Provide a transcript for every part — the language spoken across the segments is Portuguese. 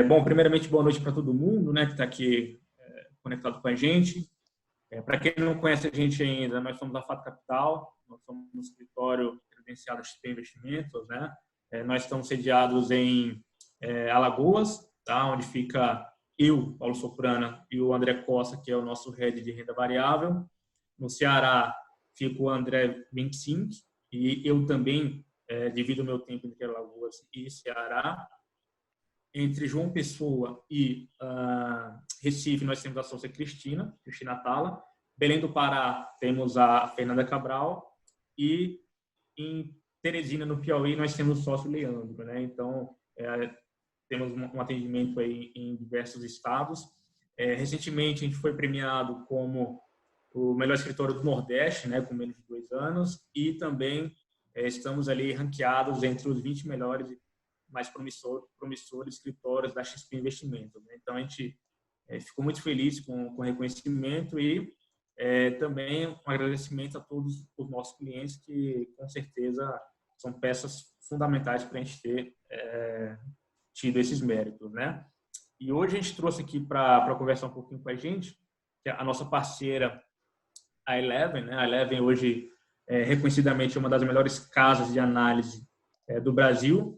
Bom, primeiramente, boa noite para todo mundo, né, que está aqui conectado com a gente. Para quem não conhece a gente ainda, nós somos a Fato Capital, nós somos um escritório credenciado XP Investimentos, né? Nós estamos sediados em Alagoas, tá? Onde fica eu, Paulo Soprana, e o André Costa, que é o nosso head de renda variável. No Ceará fica o André 25, e eu também divido o meu tempo entre Alagoas e Ceará. Entre João Pessoa e Recife, nós temos a sócia Cristina Tala. Belém do Pará, temos a Fernanda Cabral. E em Teresina, no Piauí, nós temos o sócio Leandro, né? Então, temos um atendimento aí em diversos estados. Recentemente, a gente foi premiado como o melhor escritório do Nordeste, né, com menos de 2 anos. E também estamos ali ranqueados entre os 20 melhores mais promissores escritórios da XP Investimentos, né? Então, a gente ficou muito feliz com o reconhecimento e também um agradecimento a todos os nossos clientes que, com certeza, são peças fundamentais para a gente ter tido esses méritos, né? E hoje a gente trouxe aqui para conversar um pouquinho com a gente, que é a nossa parceira, a Eleven, né? A Eleven hoje reconhecidamente uma das melhores casas de análise do Brasil.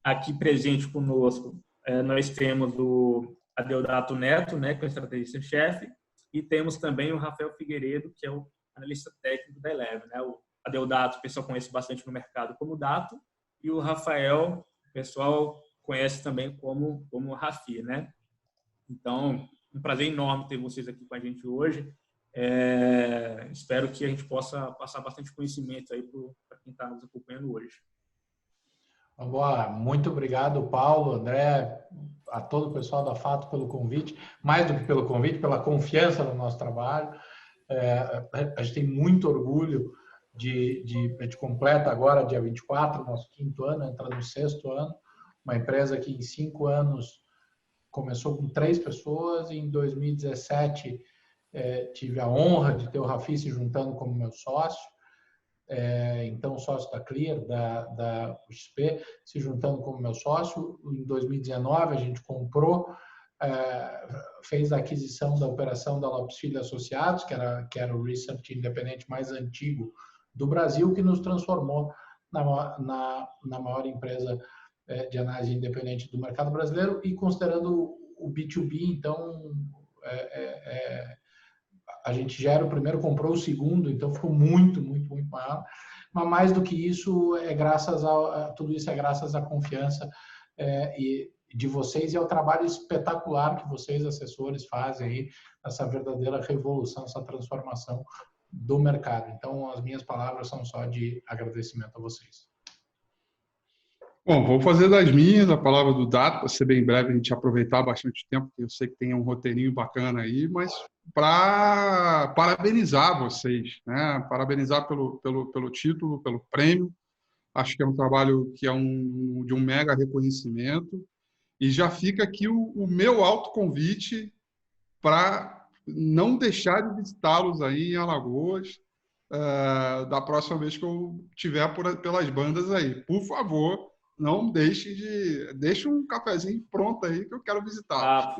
Aqui presente conosco, nós temos o Adeodato Neto, né, que é o estrategista-chefe, e temos também o Rafael Figueiredo, que é o analista técnico da Eleven, né? O Adeodato, o pessoal conhece bastante no mercado como Dato, e o Rafael, o pessoal conhece também como Rafi, né? Então, um prazer enorme ter vocês aqui com a gente hoje. Espero que a gente possa passar bastante conhecimento aí para quem está nos acompanhando hoje. Boa, muito obrigado, Paulo, André, a todo o pessoal da Fato pelo convite, mais do que pelo convite, pela confiança no nosso trabalho. A gente tem muito orgulho a gente completa agora, dia 24, nosso 5º ano, entra no 6º ano, uma empresa que em 5 anos começou com 3 pessoas, e em 2017 tive a honra de ter o Rafi se juntando como meu sócio. Então, sócio da Clear, da XP, se juntando como meu sócio. Em 2019, a gente comprou, fez a aquisição da operação da Lopes Filho Associados, que era o research independente mais antigo do Brasil, que nos transformou na maior empresa de análise independente do mercado brasileiro. E considerando o B2B, então, a gente já era o primeiro, comprou o segundo, então ficou muito, muito, muito maior. Mas mais do que isso, tudo isso é graças à confiança de vocês e ao trabalho espetacular que vocês, assessores, fazem aí, essa verdadeira revolução, essa transformação do mercado. Então, as minhas palavras são só de agradecimento a vocês. Bom, vou fazer das minhas, a palavra do Dato, para ser bem breve, a gente aproveitar bastante tempo, porque eu sei que tem um roteirinho bacana aí, mas para parabenizar vocês, né? Parabenizar pelo título, pelo prêmio. Acho que é um trabalho que é de um mega reconhecimento. E já fica aqui o meu autoconvite para não deixar de visitá-los aí em Alagoas, da próxima vez que eu estiver pelas bandas aí. Por favor, não deixe um cafezinho pronto aí que eu quero visitar.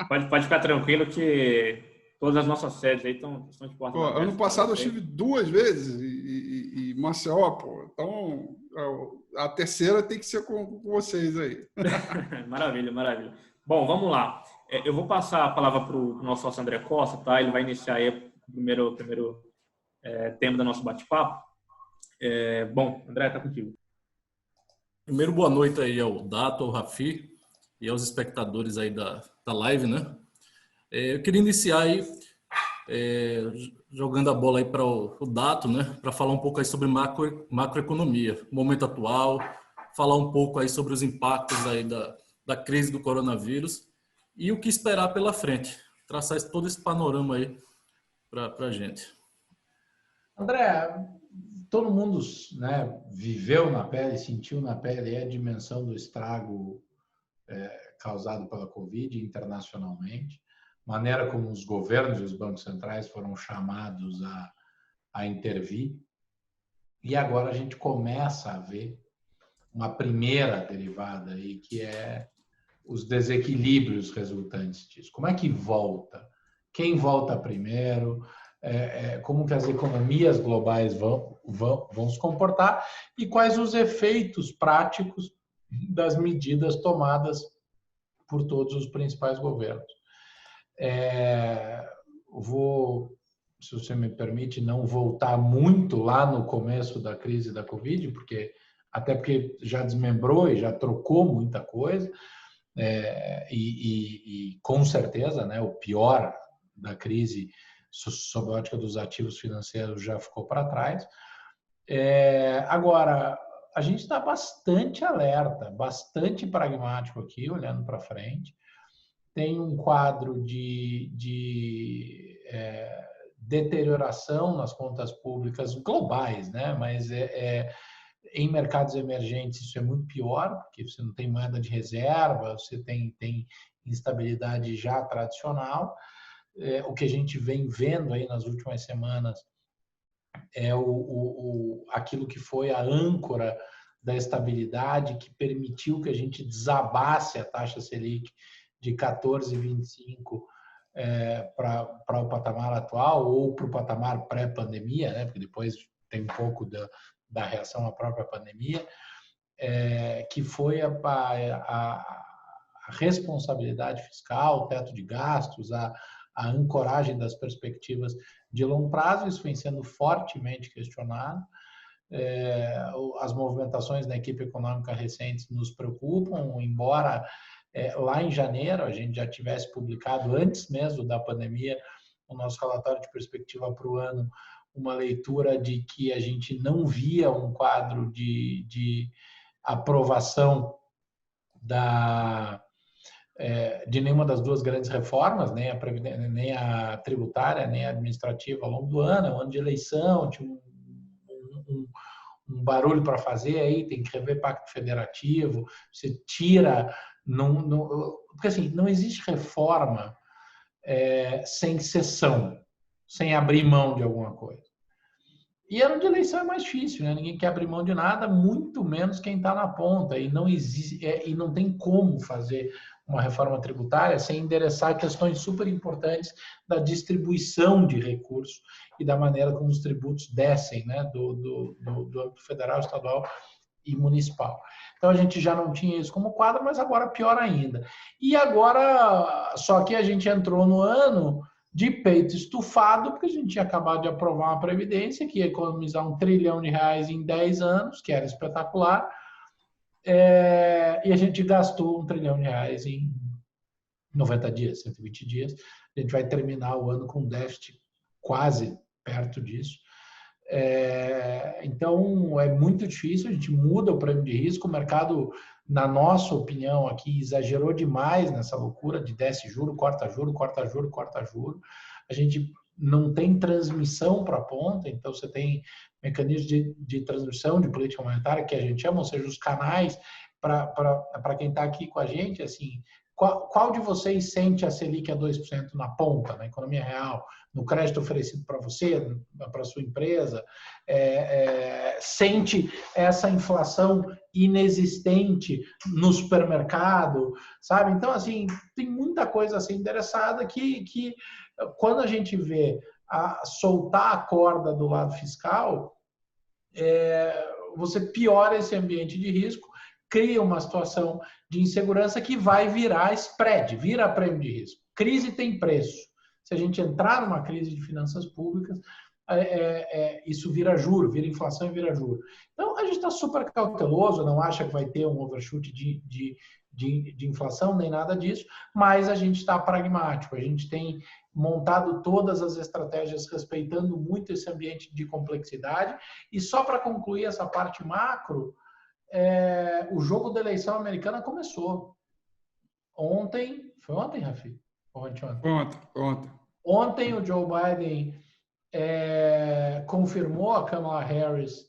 Pode ficar tranquilo que todas as nossas sedes aí estão de portas abertas. Ano passado eu estive 2 vezes e Maceió, pô. Então, a terceira tem que ser com vocês aí. Maravilha, maravilha. Bom, vamos lá. Eu vou passar a palavra para o nosso sócio André Costa, tá? Ele vai iniciar aí o primeiro tema do nosso bate-papo. Bom, André, está contigo. Primeiro, boa noite aí ao Dato, ao Rafi e aos espectadores aí da live, né? Eu queria iniciar aí jogando a bola aí para o Dato, né? Para falar um pouco aí sobre macroeconomia, momento atual, falar um pouco aí sobre os impactos aí da crise do coronavírus e o que esperar pela frente. Traçar todo esse panorama aí para a gente. André, todo mundo, né, viveu na pele, sentiu na pele a dimensão do estrago causado pela Covid internacionalmente, maneira como os governos e os bancos centrais foram chamados a intervir. E agora a gente começa a ver uma primeira derivada aí, que é os desequilíbrios resultantes disso. Como é que volta? Quem volta primeiro? Como que as economias globais vão se comportar e quais os efeitos práticos das medidas tomadas por todos os principais governos. Vou, se você me permite, não voltar muito lá no começo da crise da Covid, até porque já desmembrou e já trocou muita coisa, e com certeza, né, o pior da crise sob a ótica dos ativos financeiros já ficou para trás. Agora, a gente está bastante alerta, bastante pragmático aqui, olhando para frente. Tem um quadro de deterioração nas contas públicas globais, né? Mas em mercados emergentes isso é muito pior, porque você não tem moeda de reserva, você tem instabilidade já tradicional. O que a gente vem vendo aí nas últimas semanas é aquilo que foi a âncora da estabilidade, que permitiu que a gente desabasse a taxa Selic de 14,25 para o patamar atual ou para o patamar pré-pandemia, né? Porque depois tem um pouco da reação à própria pandemia, que foi a responsabilidade fiscal, o teto de gastos, a ancoragem das perspectivas de longo prazo. Isso vem sendo fortemente questionado. As movimentações na equipe econômica recentes nos preocupam, embora lá em janeiro a gente já tivesse publicado, antes mesmo da pandemia, o nosso relatório de perspectiva para o ano, uma leitura de que a gente não via um quadro de aprovação de nenhuma das duas grandes reformas, nem a tributária, nem a administrativa ao longo do ano. É um ano de eleição, tinha um barulho para fazer aí, tem que rever pacto federativo, você tira... porque assim, não existe reforma sem cessão, sem abrir mão de alguma coisa. E ano de eleição é mais difícil, né? Ninguém quer abrir mão de nada, muito menos quem está na ponta. E não existe, e não tem como fazer uma reforma tributária sem endereçar questões super importantes da distribuição de recursos e da maneira como os tributos descem, né? do âmbito federal, estadual e municipal. Então a gente já não tinha isso como quadro, mas agora pior ainda. E agora, só que a gente entrou no ano de peito estufado, porque a gente tinha acabado de aprovar uma previdência que ia economizar R$1 trilhão em 10 anos, que era espetacular, e a gente gastou R$1 trilhão em 90 dias, 120 dias. A gente vai terminar o ano com déficit quase perto disso. Então, é muito difícil, a gente muda o prêmio de risco, o mercado, na nossa opinião aqui, exagerou demais nessa loucura de desce juro, corta juro, corta juro, corta juro. A gente não tem transmissão para a ponta, então você tem mecanismos de transmissão de política monetária, que a gente chama, ou seja, os canais para quem está aqui com a gente, assim, qual de vocês sente a Selic a 2% na ponta, na economia real, no crédito oferecido para você, para a sua empresa, sente essa inflação inexistente no supermercado, sabe? Então, assim, tem muita coisa a ser endereçada que quando a gente vê soltar a corda do lado fiscal, você piora esse ambiente de risco, cria uma situação de insegurança que vai virar spread, vira prêmio de risco. Crise tem preço. Se a gente entrar numa crise de finanças públicas, isso vira juro, vira inflação e vira juro. Então, a gente está super cauteloso, não acha que vai ter um overshoot de inflação, nem nada disso, mas a gente está pragmático, a gente tem montado todas as estratégias respeitando muito esse ambiente de complexidade. E só para concluir essa parte macro, o jogo da eleição americana começou. Ontem, foi ontem, Rafi? Ontem o Joe Biden confirmou a Kamala Harris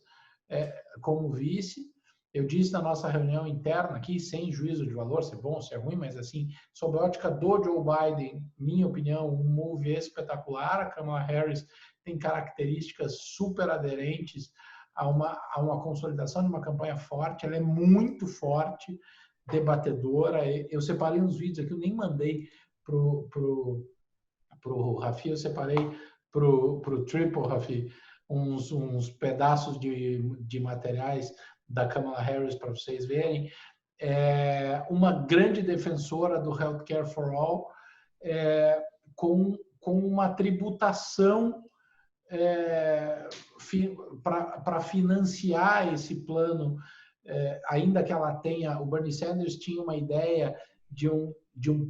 como vice. Eu disse na nossa reunião interna aqui, sem juízo de valor, se é bom ou se é ruim, mas assim, sob a ótica do Joe Biden, minha opinião, um move espetacular. A Kamala Harris tem características super aderentes a uma consolidação de uma campanha forte. Ela é muito forte debatedora. Eu separei uns vídeos aqui, eu nem mandei pro Rafi, eu separei pro Triple, Rafi, uns pedaços de materiais da Kamala Harris para vocês verem. Uma grande defensora do Healthcare for All, com uma tributação para financiar esse plano, ainda que ela tenha... O Bernie Sanders tinha uma ideia de um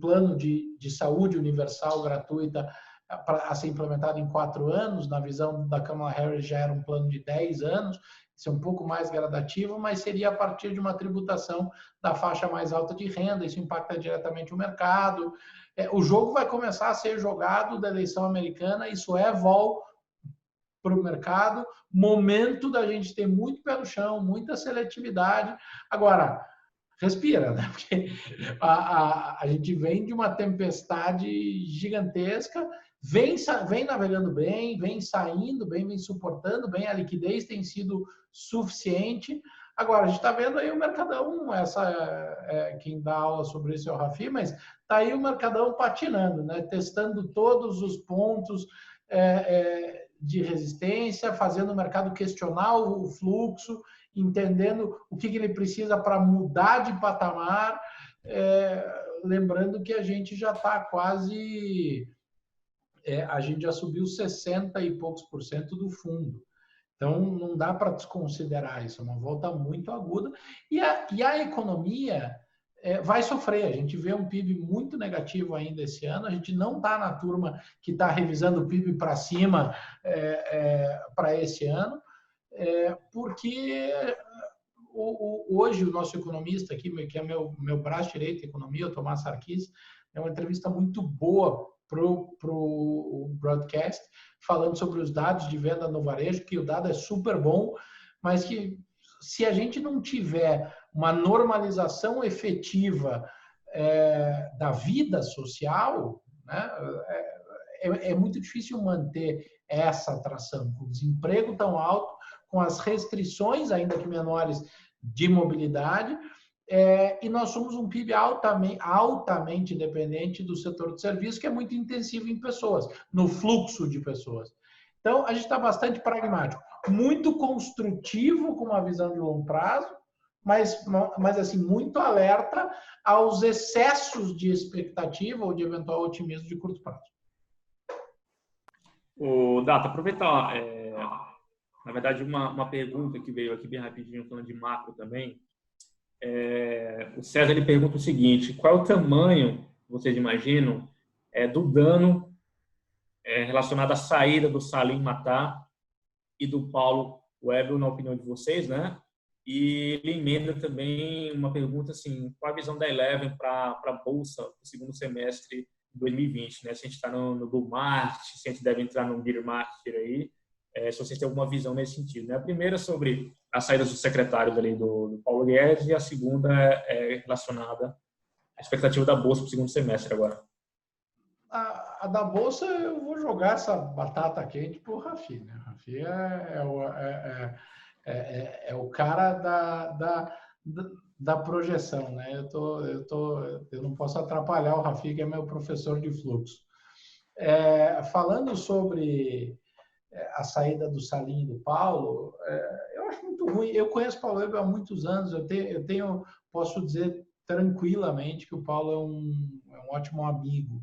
plano de saúde universal gratuita a ser implementado em 4 anos. Na visão da Kamala Harris já era um plano de 10 anos, ser um pouco mais gradativo, mas seria a partir de uma tributação da faixa mais alta de renda. Isso impacta diretamente o mercado. O jogo vai começar a ser jogado da eleição americana, isso vol para o mercado, momento da gente ter muito pé no chão, muita seletividade. Agora, respira, né? Porque a gente vem de uma tempestade gigantesca, vem navegando bem, vem saindo bem, vem suportando bem, a liquidez tem sido suficiente. Agora, a gente está vendo aí o Mercadão, quem dá aula sobre isso é o Rafi, mas está aí o Mercadão patinando, né? Testando todos os pontos de resistência, fazendo o mercado questionar o fluxo, entendendo o que ele precisa para mudar de patamar, lembrando que a gente já está quase... a gente já subiu 60 e poucos % do fundo. Então, não dá para desconsiderar isso, é uma volta muito aguda. E a economia vai sofrer. A gente vê um PIB muito negativo ainda esse ano. A gente não está na turma que está revisando o PIB para cima para esse ano, porque hoje o nosso economista aqui, que é meu braço direito em economia, o Tomás Sarkis, é uma entrevista muito boa para o broadcast, falando sobre os dados de venda no varejo, que o dado é super bom, mas que se a gente não tiver uma normalização efetiva da vida social, né, é muito difícil manter essa atração, com o desemprego tão alto, com as restrições, ainda que menores, de mobilidade, e nós somos um PIB altamente dependente do setor de serviços, que é muito intensivo em pessoas, no fluxo de pessoas. Então, a gente está bastante pragmático, muito construtivo com uma visão de longo prazo, mas assim, muito alerta aos excessos de expectativa ou de eventual otimismo de curto prazo. O Data, aproveitar, na verdade, uma pergunta que veio aqui bem rapidinho, falando de macro também. O César ele pergunta o seguinte: qual é o tamanho, vocês imaginam, do dano relacionado à saída do Salim Matar e do Paulo Webel, na opinião de vocês, né? E ele emenda também uma pergunta assim: qual a visão da Eleven para a Bolsa no segundo semestre de 2020, né? Se a gente está no bull market, se a gente deve entrar no bear market aí, se vocês têm alguma visão nesse sentido, né? A primeira é sobre as saídas dos secretários ali do Paulo Guedes, e a segunda é relacionada à expectativa da Bolsa para o segundo semestre agora. A da Bolsa, eu vou jogar essa batata quente para o Rafi, né? O Rafi é o cara da projeção, né? Eu não posso atrapalhar o Rafi, que é meu professor de fluxo. Falando sobre a saída do Salim e do Paulo, eu acho muito ruim. Eu conheço o Paulo Webel há muitos anos, posso dizer tranquilamente que o Paulo é um ótimo amigo.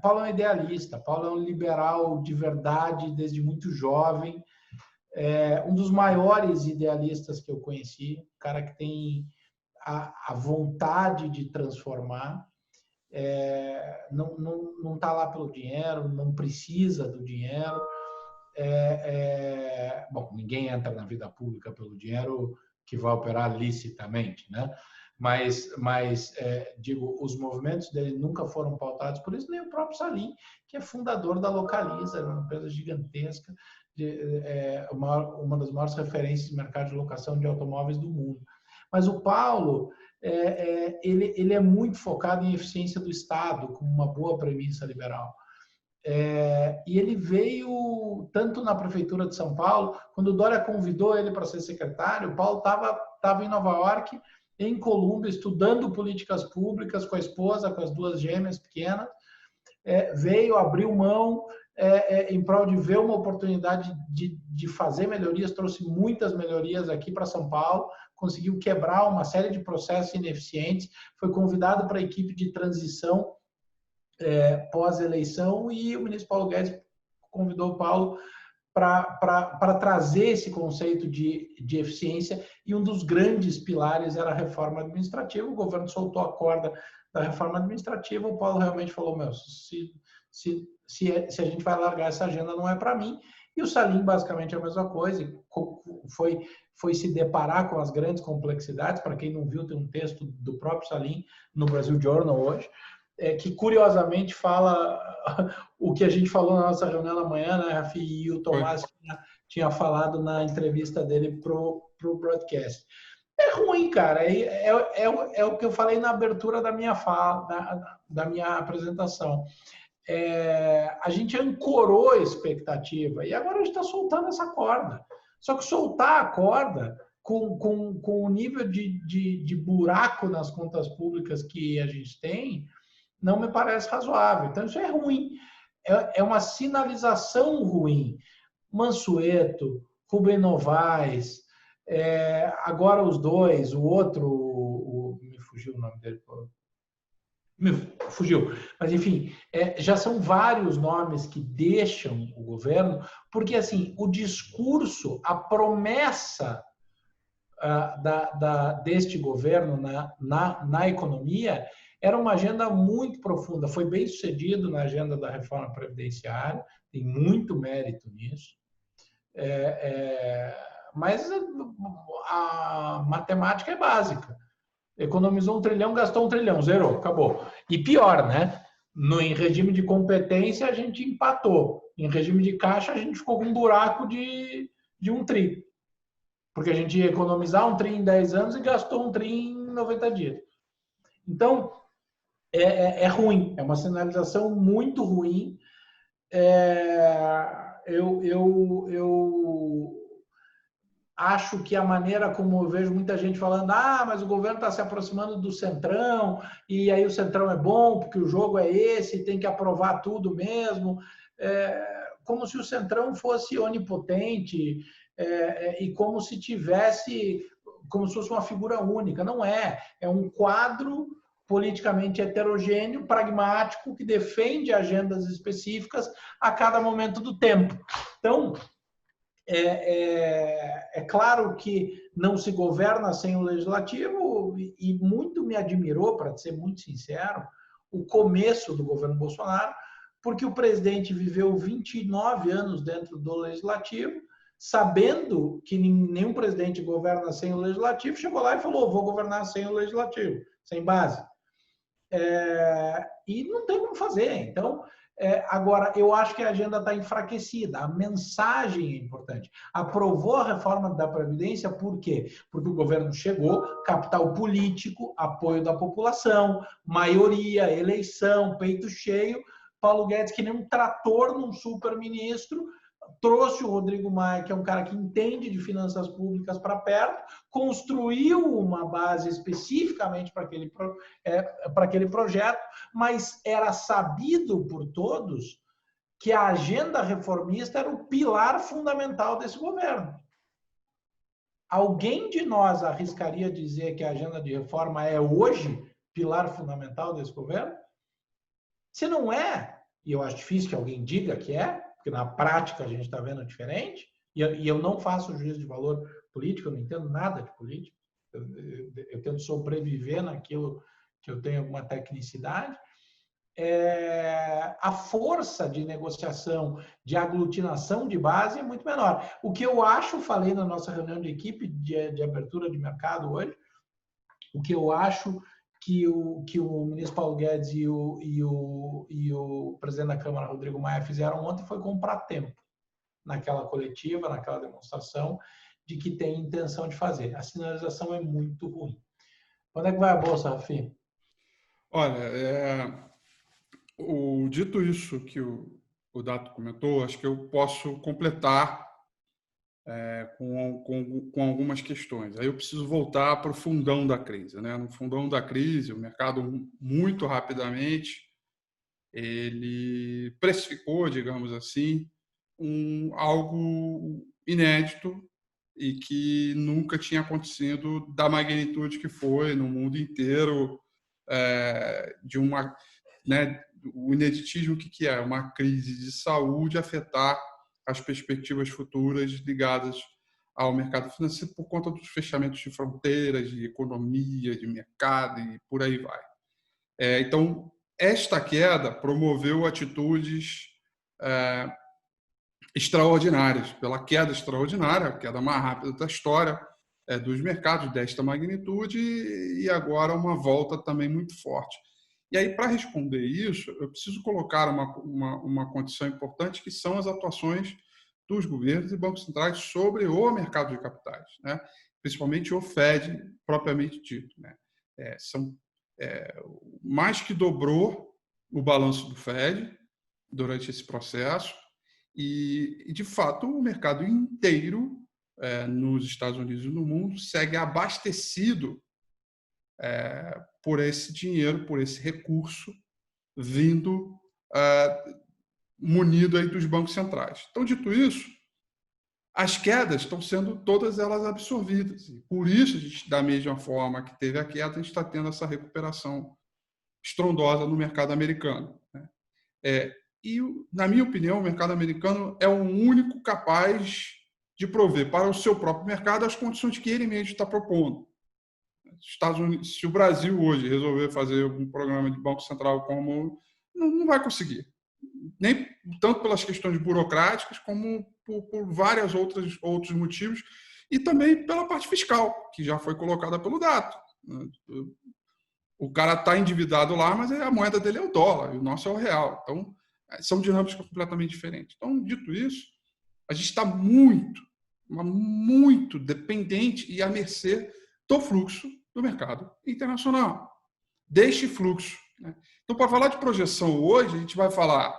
Paulo é um idealista, Paulo é um liberal de verdade desde muito jovem, um dos maiores idealistas que eu conheci, um cara que tem a vontade de transformar, não está lá pelo dinheiro, não precisa do dinheiro. Bom, ninguém entra na vida pública pelo dinheiro que vai operar licitamente, né? Mas digo, os movimentos dele nunca foram pautados por isso, nem o próprio Salim, que é fundador da Localiza, uma empresa gigantesca, uma das maiores referências de mercado de locação de automóveis do mundo. Mas o Paulo, ele é muito focado em eficiência do Estado, como uma boa premissa liberal. E ele veio tanto na Prefeitura de São Paulo, quando o Dória convidou ele para ser secretário, o Paulo estava em Nova York, em Colômbia, estudando políticas públicas com a esposa, com as duas gêmeas pequenas, veio, abriu mão em prol de ver uma oportunidade de fazer melhorias, trouxe muitas melhorias aqui para São Paulo, conseguiu quebrar uma série de processos ineficientes, foi convidado para a equipe de transição pós-eleição e o ministro Paulo Guedes convidou o Paulo para trazer esse conceito de eficiência, e um dos grandes pilares era a reforma administrativa. O governo soltou a corda da reforma administrativa, o Paulo realmente falou, se a gente vai largar essa agenda, não é para mim. E o Salim, basicamente, é a mesma coisa, foi se deparar com as grandes complexidades. Para quem não viu, tem um texto do próprio Salim no Brasil Journal hoje, que curiosamente fala o que a gente falou na nossa reunião da manhã, né, Rafi? E o Tomás tinha falado na entrevista dele pro broadcast. É ruim, cara. É o que eu falei na abertura da minha fala, da minha apresentação. A gente ancorou a expectativa e agora a gente está soltando essa corda. Só que soltar a corda com o nível de buraco nas contas públicas que a gente tem, não me parece razoável. Então, isso é ruim. É uma sinalização ruim. Mansueto, Rubem Novaes, agora os dois, o outro, me fugiu o nome dele, me fugiu. Mas, enfim, já são vários nomes que deixam o governo, porque, assim, o discurso, a promessa deste governo na economia era uma agenda muito profunda. Foi bem sucedido na agenda da reforma previdenciária, tem muito mérito nisso. Mas a matemática é básica. Economizou 1 trilhão, gastou 1 trilhão, zerou, acabou. E pior, né? Em regime de competência, a gente empatou. Em regime de caixa, a gente ficou com um buraco de 1 tri. Porque a gente ia economizar 1 tri em 10 anos e gastou 1 tri em 90 dias. Então, é ruim. É uma sinalização muito ruim. Eu acho que a maneira como eu vejo muita gente falando, mas o governo está se aproximando do Centrão, e aí o Centrão é bom, porque o jogo é esse, tem que aprovar tudo mesmo, como se o Centrão fosse onipotente, e como se fosse uma figura única. Não é. É um quadro politicamente heterogêneo, pragmático, que defende agendas específicas a cada momento do tempo. Então, é claro que não se governa sem o legislativo, e muito me admirou, para ser muito sincero, o começo do governo Bolsonaro, porque o presidente viveu 29 anos dentro do legislativo, sabendo que nenhum presidente governa sem o legislativo, chegou lá e falou, vou governar sem o legislativo, sem base. E não tem como fazer. Então, agora, eu acho que a agenda está enfraquecida, a mensagem é importante. Aprovou a reforma da Previdência, por quê? Porque o governo chegou, capital político, apoio da população, maioria, eleição, peito cheio, Paulo Guedes, que nem um trator num super-ministro, trouxe o Rodrigo Maia, que é um cara que entende de finanças públicas, para perto, construiu uma base especificamente para aquele projeto, mas era sabido por todos que a agenda reformista era o pilar fundamental desse governo. Alguém de nós arriscaria dizer que a agenda de reforma é hoje pilar fundamental desse governo? Se não é, e eu acho difícil que alguém diga que porque na prática a gente está vendo diferente, e eu não faço juízo de valor político, eu não entendo nada de política, eu tento sobreviver naquilo que eu tenho alguma tecnicidade. A força de negociação, de aglutinação de base é muito menor. O que eu acho, falei na nossa reunião de equipe de abertura de mercado hoje, o que eu acho que o ministro Paulo Guedes e o presidente da Câmara, Rodrigo Maia, fizeram ontem foi comprar tempo naquela coletiva, naquela demonstração, de que tem intenção de fazer. A sinalização é muito ruim. Quando é que vai a Bolsa, Rafi? Olha, dito isso que o Dato comentou, acho que eu posso completar com algumas questões. Aí eu preciso voltar para o fundão da crise, né? No fundão da crise, o mercado muito rapidamente ele precificou, digamos assim, algo inédito e que nunca tinha acontecido da magnitude que foi no mundo inteiro, de uma, né, o ineditismo, o que é? Uma crise de saúde afetar as perspectivas futuras ligadas ao mercado financeiro por conta dos fechamentos de fronteiras, de economia, de mercado e por aí vai. Então, esta queda promoveu atitudes extraordinárias, pela queda extraordinária, a queda mais rápida da história dos mercados desta magnitude e agora uma volta também muito forte. E aí, para responder isso, eu preciso colocar uma condição importante, que são as atuações dos governos e bancos centrais sobre o mercado de capitais, né? Principalmente o Fed, propriamente dito, né? Mais que dobrou o balanço do Fed durante esse processo e de fato, o mercado inteiro nos Estados Unidos e no mundo segue abastecido por esse dinheiro, por esse recurso vindo munido aí dos bancos centrais. Então, dito isso, as quedas estão sendo todas elas absorvidas. E por isso, da mesma forma que teve a queda, a gente está tendo essa recuperação estrondosa no mercado americano, né? E, na minha opinião, o mercado americano é o único capaz de prover para o seu próprio mercado as condições que ele mesmo está propondo. Estados Unidos, se o Brasil hoje resolver fazer um programa de Banco Central como não vai conseguir, nem tanto pelas questões burocráticas como por vários outros motivos e também pela parte fiscal, que já foi colocada pelo Dato. O cara está endividado lá, mas a moeda dele é o dólar e o nosso é o real. Então, são dinâmicas completamente diferentes. Então, dito isso, a gente está muito dependente e à mercê do fluxo do mercado internacional, deste fluxo, né? Então, para falar de projeção hoje, a gente vai falar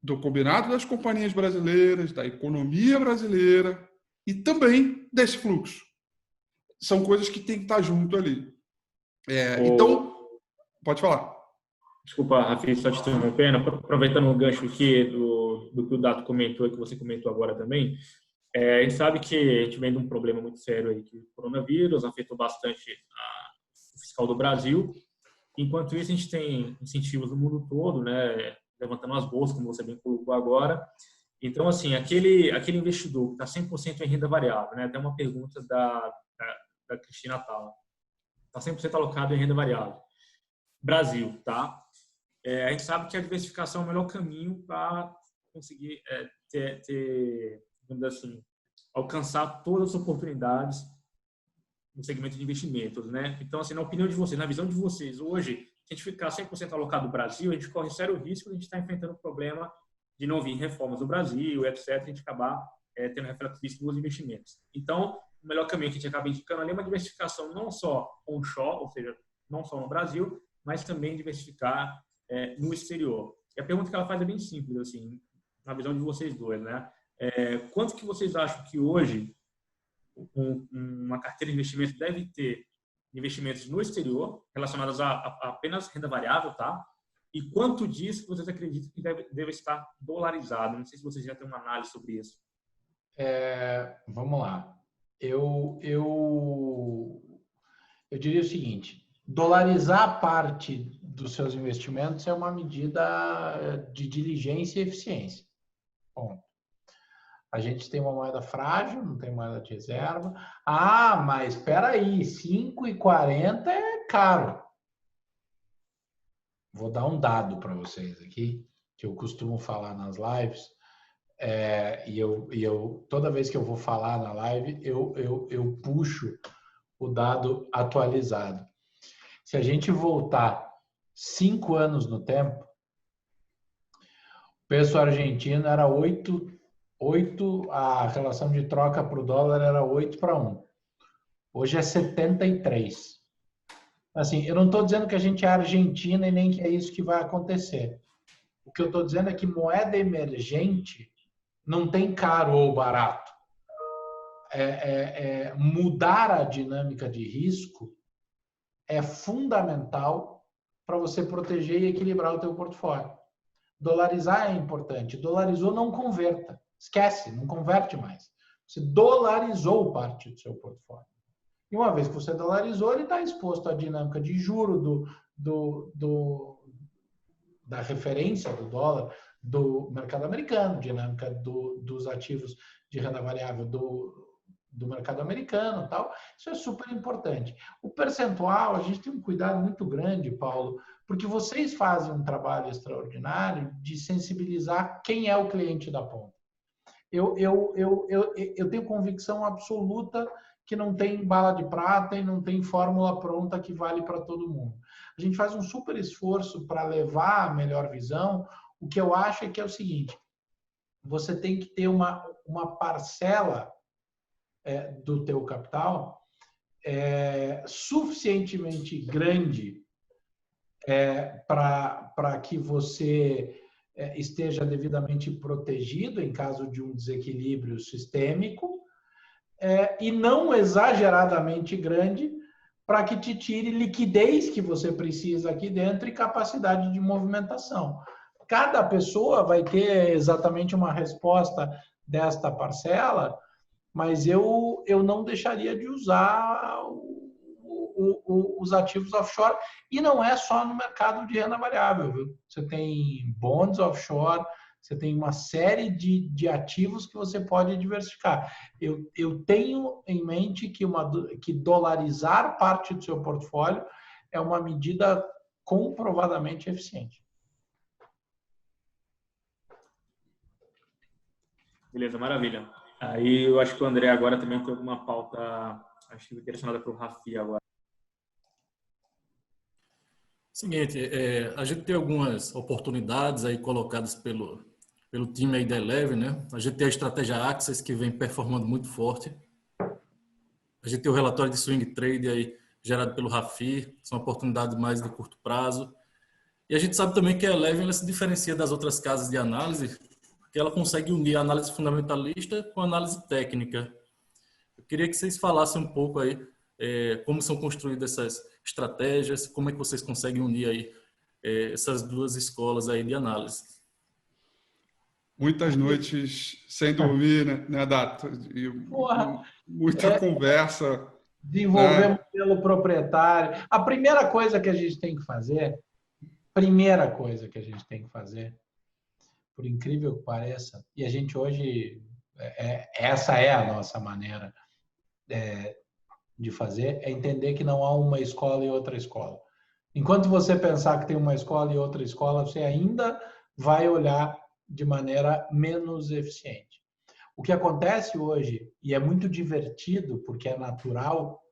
do combinado das companhias brasileiras, da economia brasileira e também desse fluxo. São coisas que tem que estar junto ali. Então, pode falar. Desculpa, Rafi, só te interrompendo, aproveitando o gancho aqui do que o Dato comentou e que você comentou agora também, a gente sabe que a gente vem de um problema muito sério aí, que o coronavírus afetou bastante o fiscal do Brasil. Enquanto isso, a gente tem incentivos no mundo todo, né, levantando as bolsas, como você bem colocou agora. Então, assim, aquele investidor que está 100% em renda variável, né, tem uma pergunta da Cristina Tala, está 100% alocado em renda variável. Brasil, tá? A gente sabe que a diversificação é o melhor caminho para conseguir vamos dizer assim, alcançar todas as oportunidades no segmento de investimentos, né? Então, assim, na opinião de vocês, na visão de vocês, hoje, se a gente ficar 100% alocado no Brasil, a gente corre sério risco de a gente estar enfrentando o problema de não vir reformas no Brasil, etc., a gente acabar tendo reflexo nos investimentos. Então, o melhor caminho que a gente acaba indicando ali é uma diversificação não só onshore, ou seja, não só no Brasil, mas também diversificar no exterior. E a pergunta que ela faz é bem simples, assim, na visão de vocês dois, né? Quanto que vocês acham que hoje uma carteira de investimento deve ter investimentos no exterior relacionados a apenas renda variável, tá? E quanto disso vocês acreditam que deve estar dolarizado? Não sei se vocês já têm uma análise sobre isso. Vamos lá. Eu diria o seguinte: dolarizar parte dos seus investimentos é uma medida de diligência e eficiência. Bom, a gente tem uma moeda frágil, não tem moeda de reserva. Mas espera aí, 5,40 é caro. Vou dar um dado para vocês aqui, que eu costumo falar nas lives. E eu toda vez que eu vou falar na live, eu puxo o dado atualizado. Se a gente voltar 5 anos no tempo, o peso argentino era 8, a relação de troca para o dólar era 8-1. Hoje é 73. Assim, eu não estou dizendo que a gente é Argentina e nem que é isso que vai acontecer. O que eu estou dizendo é que moeda emergente não tem caro ou barato. Mudar a dinâmica de risco é fundamental para você proteger e equilibrar o teu portfólio. Dolarizar é importante. Dolarizou, não converta. Esquece, não converte mais. Você dolarizou parte do seu portfólio. E uma vez que você dolarizou, ele está exposto à dinâmica de juro da referência do dólar do mercado americano, dinâmica dos ativos de renda variável do mercado americano e tal. Isso é super importante. O percentual, a gente tem um cuidado muito grande, Paulo, porque vocês fazem um trabalho extraordinário de sensibilizar quem é o cliente da ponta. Eu tenho convicção absoluta que não tem bala de prata e não tem fórmula pronta que vale para todo mundo. A gente faz um super esforço para levar a melhor visão. O que eu acho é que é o seguinte: você tem que ter uma parcela do teu capital suficientemente grande para que você esteja devidamente protegido em caso de um desequilíbrio sistêmico, e não exageradamente grande para que te tire liquidez que você precisa aqui dentro e capacidade de movimentação. Cada pessoa vai ter exatamente uma resposta desta parcela, mas eu não deixaria de usar os ativos offshore, e não é só no mercado de renda variável, viu? Você tem bonds offshore, você tem uma série de ativos que você pode diversificar. Eu tenho em mente que dolarizar parte do seu portfólio é uma medida comprovadamente eficiente. Beleza, maravilha. Aí eu acho que o André agora também tem alguma pauta, acho que direcionada para o Rafi agora. Seguinte, a gente tem algumas oportunidades aí colocadas pelo time aí da Eleven, né? A gente tem a estratégia Access, que vem performando muito forte. A gente tem o relatório de Swing Trade aí, gerado pelo Rafi, são oportunidades mais de curto prazo. E a gente sabe também que a Eleven ela se diferencia das outras casas de análise, porque ela consegue unir a análise fundamentalista com a análise técnica. Eu queria que vocês falassem um pouco aí como são construídas essas estratégias, como é que vocês conseguem unir aí essas duas escolas aí de análise. Muitas noites sem dormir, né, Dato? E muita conversa. Desenvolver modelo proprietário. A primeira coisa que a gente tem que fazer, por incrível que pareça, e a gente hoje, essa é a nossa maneira de fazer, é entender que não há uma escola e outra escola. Enquanto você pensar que tem uma escola e outra escola, você ainda vai olhar de maneira menos eficiente. O que acontece hoje, e é muito divertido, porque é natural,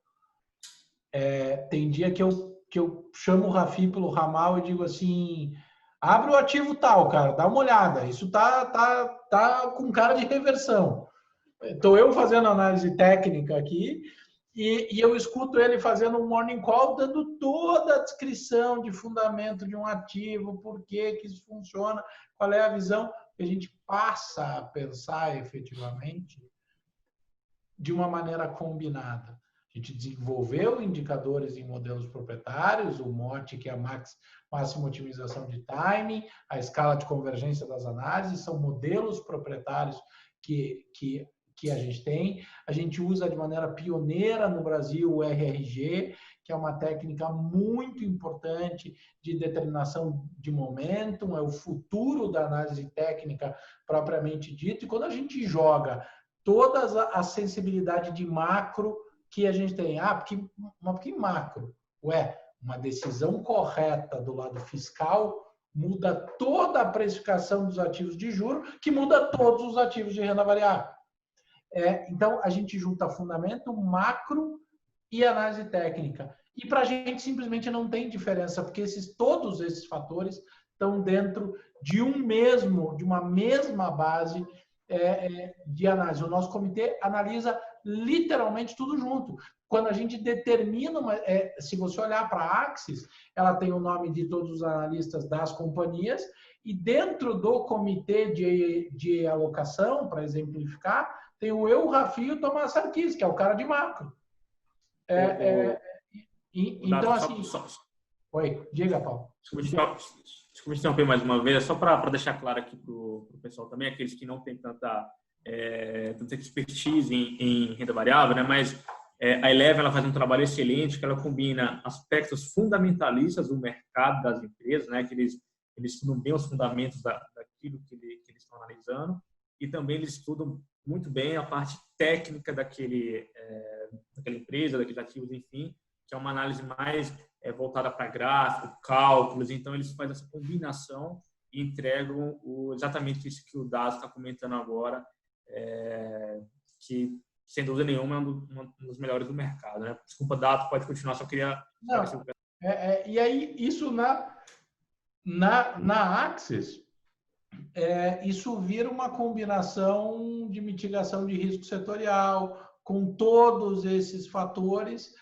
tem dia que eu chamo o Rafi pelo ramal e digo assim: abre o ativo tal, cara, dá uma olhada, isso tá com cara de reversão. Estou eu fazendo análise técnica aqui e eu escuto ele fazendo um morning call, dando toda a descrição de fundamento de um ativo, por que isso funciona, qual é a visão. A gente passa a pensar efetivamente de uma maneira combinada. A gente desenvolveu indicadores em modelos proprietários, o MOT, que é a máxima otimização de timing, a escala de convergência das análises, são modelos proprietários que a gente tem. A gente usa de maneira pioneira no Brasil o RRG, que é uma técnica muito importante de determinação de momentum, é o futuro da análise técnica propriamente dito. E quando a gente joga toda a sensibilidade de macro que a gente tem, porque macro, uma decisão correta do lado fiscal muda toda a precificação dos ativos de juros, que muda todos os ativos de renda variável. Então, a gente junta fundamento, macro e análise técnica. E para a gente simplesmente não tem diferença, porque todos esses fatores estão dentro de uma mesma base de análise. O nosso comitê analisa literalmente tudo junto. Quando a gente determina, se você olhar para a Axis, ela tem o nome de todos os analistas das companhias, e dentro do comitê de alocação, para exemplificar, tem o Rafi e o Tomás Sarkis, que é o cara de macro. Então, assim... Oi, diga, Paulo. Desculpa interromper mais uma vez, só para deixar claro aqui para o pessoal também, aqueles que não têm tanta expertise em renda variável, né? Mas a Eleven ela faz um trabalho excelente, que ela combina aspectos fundamentalistas do mercado das empresas, né? Que eles estudam bem os fundamentos daquilo que eles estão analisando, e também eles estudam muito bem a parte técnica daquela empresa, daqueles ativos, enfim, que é uma análise mais voltada para gráfico, cálculos. Então, eles fazem essa combinação e entregam exatamente isso que o Dato está comentando agora, que, sem dúvida nenhuma, é um dos melhores do mercado, né? Desculpa, Dato, pode continuar, só queria... Não, e aí, isso na Axis, isso vira uma combinação de mitigação de risco setorial, com todos esses fatores.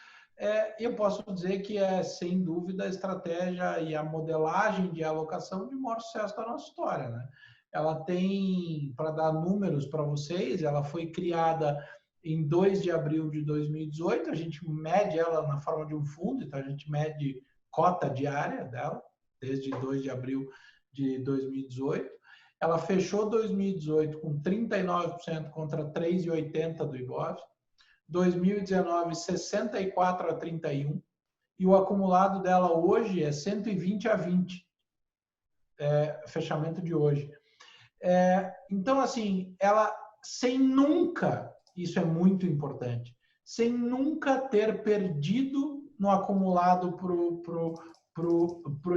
Eu posso dizer que sem dúvida, a estratégia e a modelagem de alocação de maior sucesso da nossa história, né? Ela tem, para dar números para vocês, ela foi criada em 2 de abril de 2018, a gente mede ela na forma de um fundo, então a gente mede cota diária dela, desde 2 de abril de 2018. Ela fechou 2018 com 39% contra 3,80% do Ibov. 2019, 64-31, e o acumulado dela hoje é 120-20, fechamento de hoje. Então, assim, ela sem nunca, isso é muito importante, sem nunca ter perdido no acumulado pro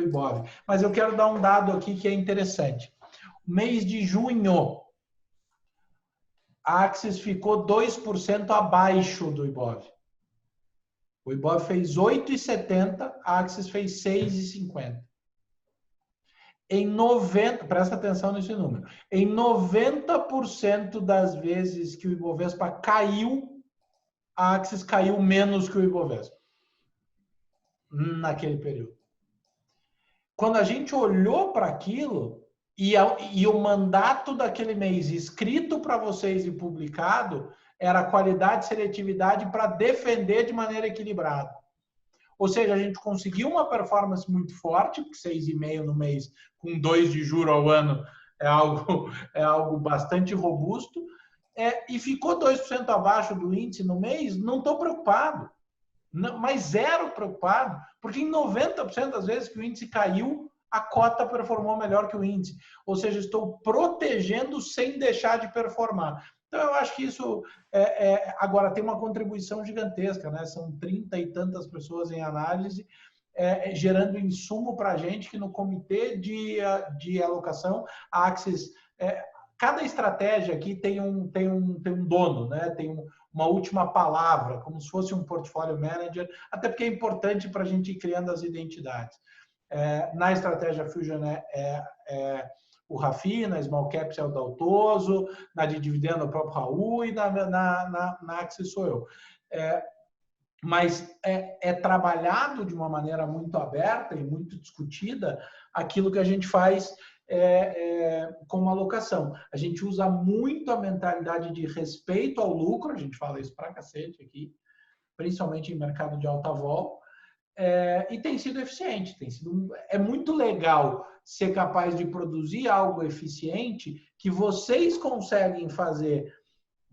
Ibov. Mas eu quero dar um dado aqui que é interessante. Mês de junho, a Axis ficou 2% abaixo do Ibov. O Ibov fez 8,70, a Axis fez 6,50. Presta atenção nesse número. Em 90% das vezes que o Ibovespa caiu, a Axis caiu menos que o Ibovespa. Naquele período. Quando a gente olhou para aquilo, e o mandato daquele mês escrito para vocês e publicado era qualidade e seletividade para defender de maneira equilibrada. Ou seja, a gente conseguiu uma performance muito forte, porque 6,5 no mês com 2 de juro ao ano é algo bastante robusto, e ficou 2% abaixo do índice no mês, não estou preocupado. Não, mas zero preocupado, porque em 90% das vezes que o índice caiu, a cota performou melhor que o índice. Ou seja, estou protegendo sem deixar de performar. Então, eu acho que isso... agora, tem uma contribuição gigantesca, né? São 30 e tantas pessoas em análise, gerando insumo para a gente, que no comitê de alocação, a Axis... cada estratégia aqui tem um dono, né? Tem uma última palavra, como se fosse um portfólio manager, até porque é importante para a gente ir criando as identidades. Na estratégia Fusion o Rafi, na Small Caps é o Daltoso, na de dividendo o próprio Raul, e na Axis sou eu. Mas é trabalhado de uma maneira muito aberta e muito discutida aquilo que a gente faz como alocação. A gente usa muito a mentalidade de respeito ao lucro, a gente fala isso pra cacete aqui, principalmente em mercado de alta vol, e tem sido eficiente. É muito legal ser capaz de produzir algo eficiente que vocês conseguem fazer,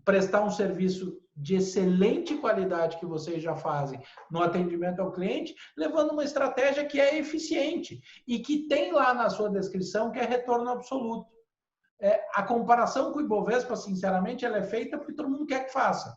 prestar um serviço de excelente qualidade que vocês já fazem no atendimento ao cliente, levando uma estratégia que é eficiente e que tem lá na sua descrição que é retorno absoluto. A comparação com o Ibovespa, sinceramente, ela é feita porque todo mundo quer que faça.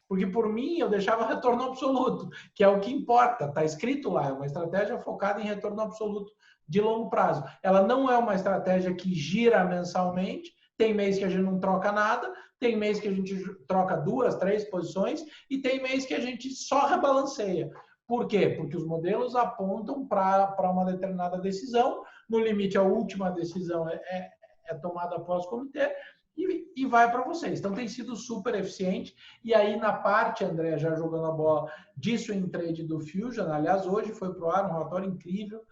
Porque, por mim, eu deixava retorno absoluto, que é o que importa. Está escrito lá, é uma estratégia focada em retorno absoluto de longo prazo. Ela não é uma estratégia que gira mensalmente. Tem mês que a gente não troca nada, tem mês que a gente troca 2, 3 posições e tem mês que a gente só rebalanceia. Por quê? Porque os modelos apontam para uma determinada decisão. No limite, a última decisão é tomada após o comitê. e vai para vocês. Então, tem sido super eficiente. E aí, na parte, André, já jogando a bola disso em trade do Fusion, aliás, hoje foi para o ar um relatório incrível,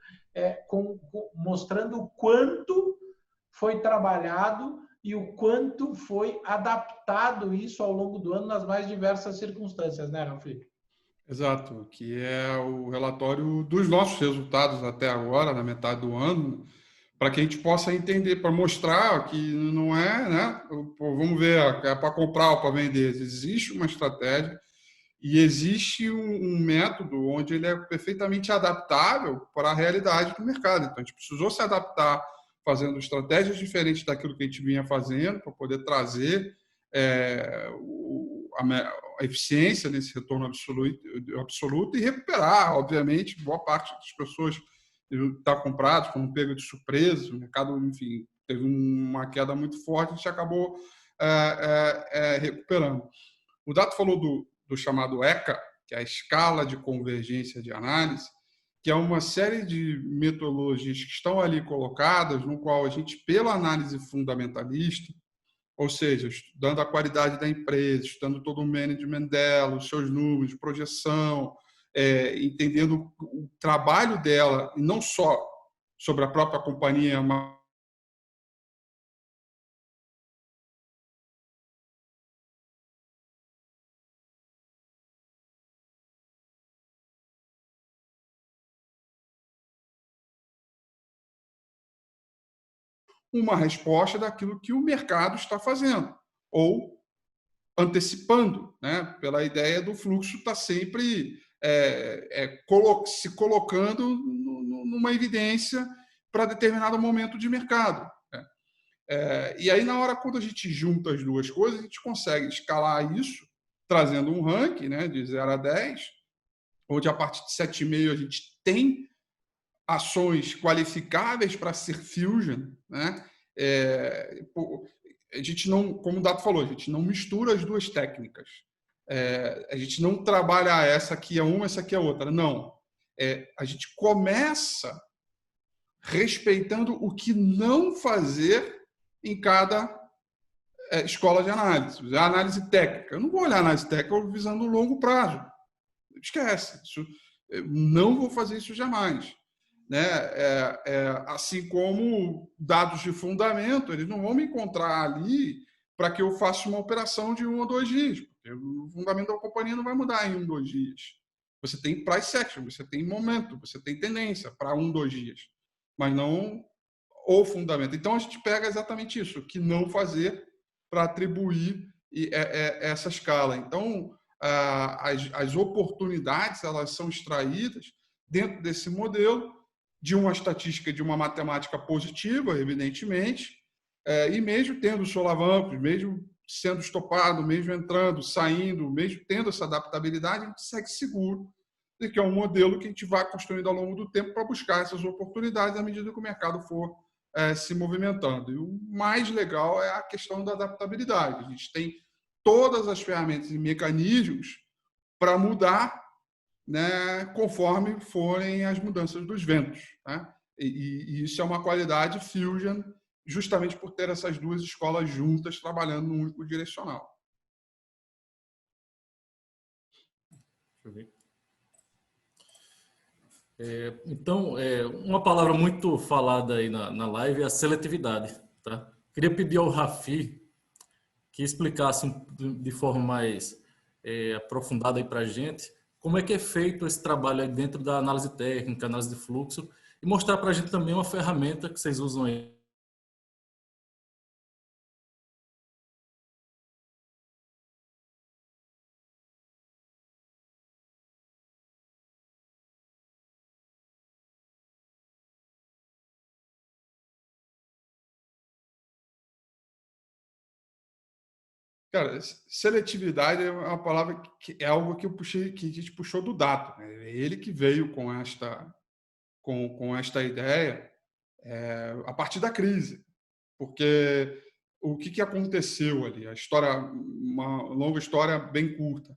mostrando o quanto foi trabalhado e o quanto foi adaptado isso ao longo do ano nas mais diversas circunstâncias, né, Rafik? Exato, que é o relatório dos nossos resultados até agora, na metade do ano, para que a gente possa entender, para mostrar que não é, né? Vamos ver, é para comprar ou para vender. Existe uma estratégia e existe um método onde ele é perfeitamente adaptável para a realidade do mercado. Então, a gente precisou se adaptar fazendo estratégias diferentes daquilo que a gente vinha fazendo para poder trazer a eficiência nesse retorno absoluto e recuperar, obviamente, boa parte das pessoas está comprados, foram pegos de surpresa, o mercado, enfim, teve uma queda muito forte, a gente acabou recuperando. O Dato falou do chamado ECA, que é a escala de convergência de análise, que é uma série de metodologias que estão ali colocadas, no qual a gente, pela análise fundamentalista, ou seja, estudando a qualidade da empresa, estudando todo o management dela, os seus números, projeção, entendendo o trabalho dela, e não só sobre a própria companhia, mas uma resposta daquilo que o mercado está fazendo, ou antecipando, né? Pela ideia do fluxo estar sempre se colocando numa evidência para determinado momento de mercado. Né? E aí, na hora, quando a gente junta as duas coisas, a gente consegue escalar isso, trazendo um ranking, né, de 0 a 10, onde a partir de 7,5 a gente tem ações qualificáveis para ser fusion, né? A gente não, como o Dato falou, a gente não mistura as duas técnicas. A gente não trabalha essa aqui é uma, essa aqui é outra. Não. A gente começa respeitando o que não fazer em cada escola de análise. A análise técnica. Eu não vou olhar a análise técnica visando o longo prazo. Esquece. Não vou fazer isso jamais. Né? Assim como dados de fundamento, eles não vão me encontrar ali para que eu faça uma operação de 1 ou 2 dias, porque o fundamento da companhia não vai mudar em 1 ou 2 dias. Você tem price action, você tem momento, você tem tendência para 1 ou 2 dias, mas não o fundamento. Então a gente pega exatamente isso, o que não fazer para atribuir essa escala. Então as oportunidades elas são extraídas dentro desse modelo de uma estatística, de uma matemática positiva, evidentemente, e mesmo tendo solavancos, mesmo sendo estopado, mesmo entrando, saindo, mesmo tendo essa adaptabilidade, a gente segue seguro de que é um modelo que a gente vai construindo ao longo do tempo para buscar essas oportunidades à medida que o mercado for se movimentando. E o mais legal é a questão da adaptabilidade. A gente tem todas as ferramentas e mecanismos para mudar, né, conforme forem as mudanças dos ventos. Né? E isso é uma qualidade Fusion, justamente por ter essas duas escolas juntas trabalhando num único direcional. Deixa eu ver. Então, uma palavra muito falada aí na live é a seletividade. Tá? Queria pedir ao Rafi que explicasse de forma mais aprofundada para a gente como é que é feito esse trabalho aí dentro da análise técnica, análise de fluxo, e mostrar para a gente também uma ferramenta que vocês usam aí. Cara, seletividade é uma palavra que é algo que eu puxei, que a gente puxou do Dato. Né? É ele que veio com esta ideia a partir da crise, porque o que aconteceu ali? A história, uma longa história bem curta.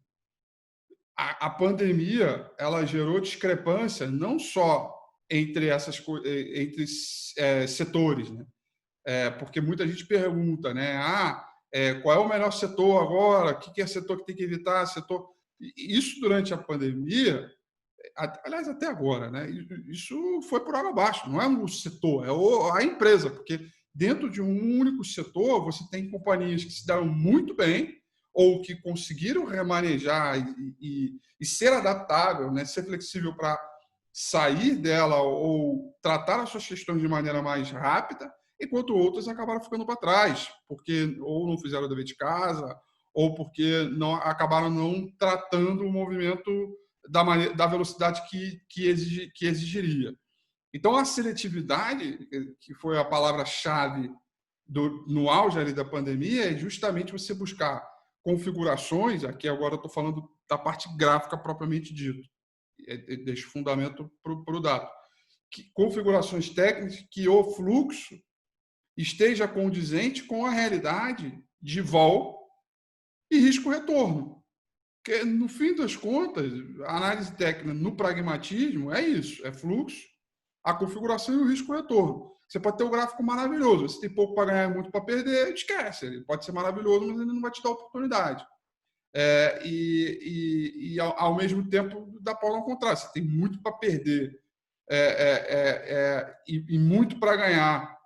A pandemia ela gerou discrepância não só entre setores, né? porque muita gente pergunta, né? Qual é o melhor setor agora? O que é setor que tem que evitar? Setor... Isso durante a pandemia, aliás, até agora, né? Isso foi por água abaixo, não é um setor, é a empresa, porque dentro de um único setor você tem companhias que se deram muito bem ou que conseguiram remanejar e ser adaptável, né? Ser flexível para sair dela ou tratar as suas questões de maneira mais rápida, enquanto outras acabaram ficando para trás, porque ou não fizeram o dever de casa, ou porque acabaram não tratando o movimento da velocidade que exigiria. Então, a seletividade, que foi a palavra-chave no auge ali da pandemia, é justamente você buscar configurações, aqui agora eu estou falando da parte gráfica propriamente dito, deixo fundamento para o dado, configurações técnicas que o fluxo esteja condizente com a realidade de vol e risco-retorno. Porque, no fim das contas, a análise técnica no pragmatismo é isso, é fluxo, a configuração e o risco-retorno. Você pode ter um gráfico maravilhoso, você tem pouco para ganhar e muito para perder, esquece. Ele pode ser maravilhoso, mas ele não vai te dar oportunidade. Ao mesmo tempo, dá para não contrário. Você tem muito para perder e muito para ganhar,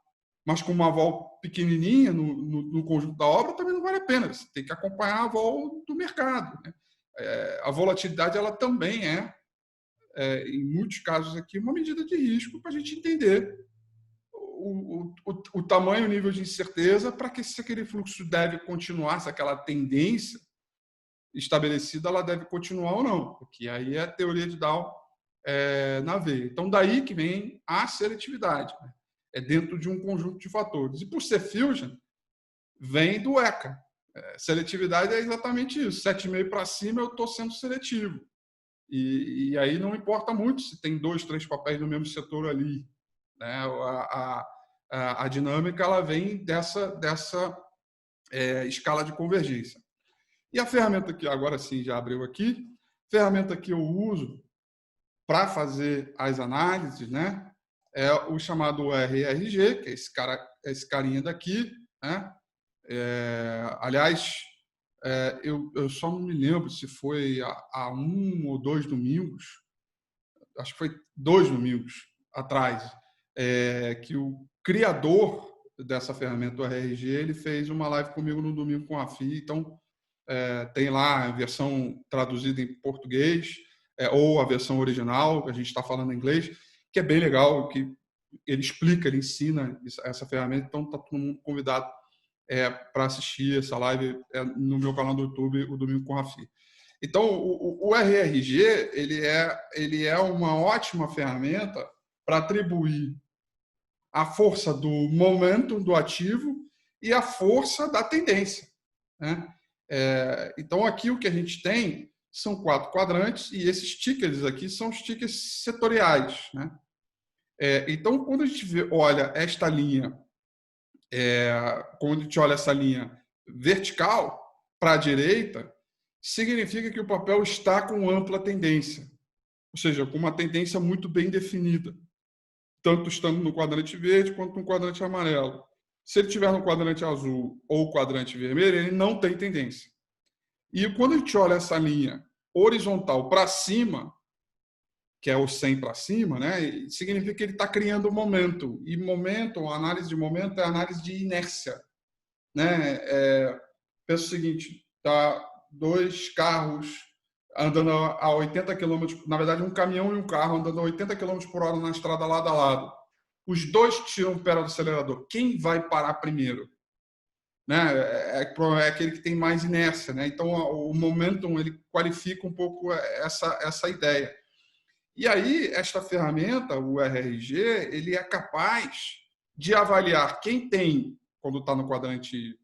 mas com uma vol pequenininha no conjunto da obra também não vale a pena. Você tem que acompanhar a vol do mercado, né? A volatilidade ela também em muitos casos aqui, uma medida de risco para a gente entender o tamanho e o nível de incerteza para que se aquele fluxo deve continuar, se aquela tendência estabelecida ela deve continuar ou não, porque aí é a teoria de Dow na veia. Então, daí que vem a seletividade, né? É dentro de um conjunto de fatores. E por ser Fusion, vem do ECA. Seletividade é exatamente isso. 7,5 para cima, eu estou sendo seletivo. E aí não importa muito se tem 2, 3 papéis no mesmo setor ali, né? A dinâmica ela vem dessa escala de convergência. E a ferramenta que agora sim já abriu aqui, ferramenta que eu uso para fazer as análises, né? É o chamado RRG, que é esse carinha daqui, né? Aliás, eu só não me lembro se foi há 1 ou 2 domingos, acho que foi 2 domingos atrás, que o criador dessa ferramenta, o RRG, ele fez uma live comigo no domingo com a FI. Então, tem lá a versão traduzida em português, ou a versão original, que a gente está falando em inglês, que é bem legal, que ele explica, ele ensina essa ferramenta. Então, está todo mundo convidado para assistir essa live no meu canal do YouTube, o Domingo com a Rafi. Então, o RRG ele é uma ótima ferramenta para atribuir a força do momento do ativo e a força da tendência, né? Então, aqui o que a gente tem são 4 quadrantes e esses tickers aqui são os tickers setoriais, né? Então, quando a gente olha esta linha, quando a gente olha essa linha vertical para a direita, significa que o papel está com ampla tendência, ou seja, com uma tendência muito bem definida, tanto estando no quadrante verde quanto no quadrante amarelo. Se ele estiver no quadrante azul ou quadrante vermelho, ele não tem tendência. E quando a gente olha essa linha horizontal para cima, que é o 100 para cima, né, significa que ele está criando momento. E momento, a análise de momento é a análise de inércia, né? Pensa o seguinte, tá 2 carros andando a 80 km, na verdade um caminhão e um carro andando a 80 km por hora na estrada lado a lado. Os dois tiram o pé do acelerador. Quem vai parar primeiro? Né? É aquele que tem mais inércia, né? Então o momentum ele qualifica um pouco essa ideia. E aí esta ferramenta, o RRG, ele é capaz de avaliar quem tem, quando está no quadrante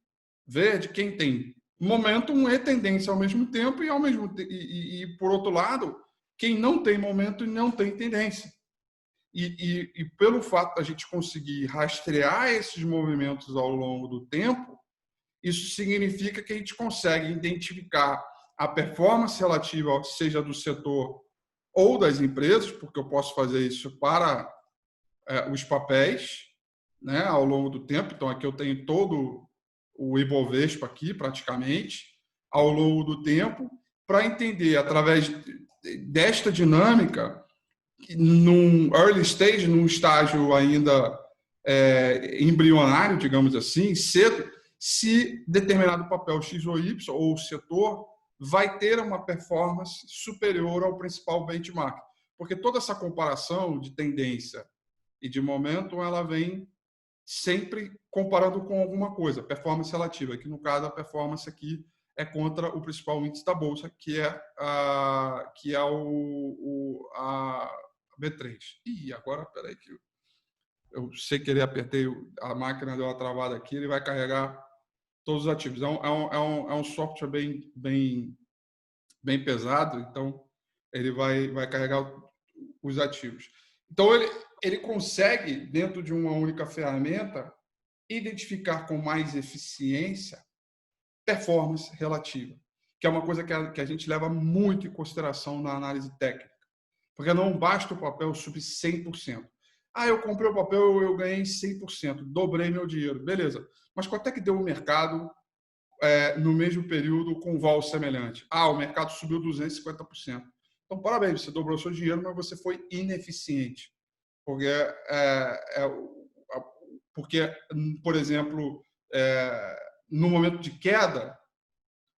verde, quem tem momentum e tendência ao mesmo tempo e por outro lado, quem não tem momento e não tem tendência. E pelo fato da gente conseguir rastrear esses movimentos ao longo do tempo, isso significa que a gente consegue identificar a performance relativa, seja do setor ou das empresas, porque eu posso fazer isso para os papéis, né, ao longo do tempo. Então, aqui eu tenho todo o Ibovespa aqui, praticamente, ao longo do tempo, para entender, através desta dinâmica, num early stage, num estágio ainda embrionário, digamos assim, cedo, se determinado papel X ou Y, ou setor, vai ter uma performance superior ao principal benchmark. Porque toda essa comparação de tendência e de momento, ela vem sempre comparando com alguma coisa, performance relativa, que no caso a performance aqui é contra o principal índice da bolsa, que é a B3. E agora, peraí que eu sei que ele apertei a máquina, deu uma travada aqui, ele vai carregar todos os ativos. É um software bem pesado, então ele vai carregar os ativos. Então ele consegue, dentro de uma única ferramenta, identificar com mais eficiência performance relativa, que é uma coisa que a gente leva muito em consideração na análise técnica, porque não basta o papel subir 100%. Eu comprei o papel, eu ganhei 100%, dobrei meu dinheiro, beleza. Mas quanto é que deu o mercado no mesmo período com um vol semelhante? O mercado subiu 250%. Então, parabéns, você dobrou seu dinheiro, mas você foi ineficiente. Porque por exemplo, no momento de queda,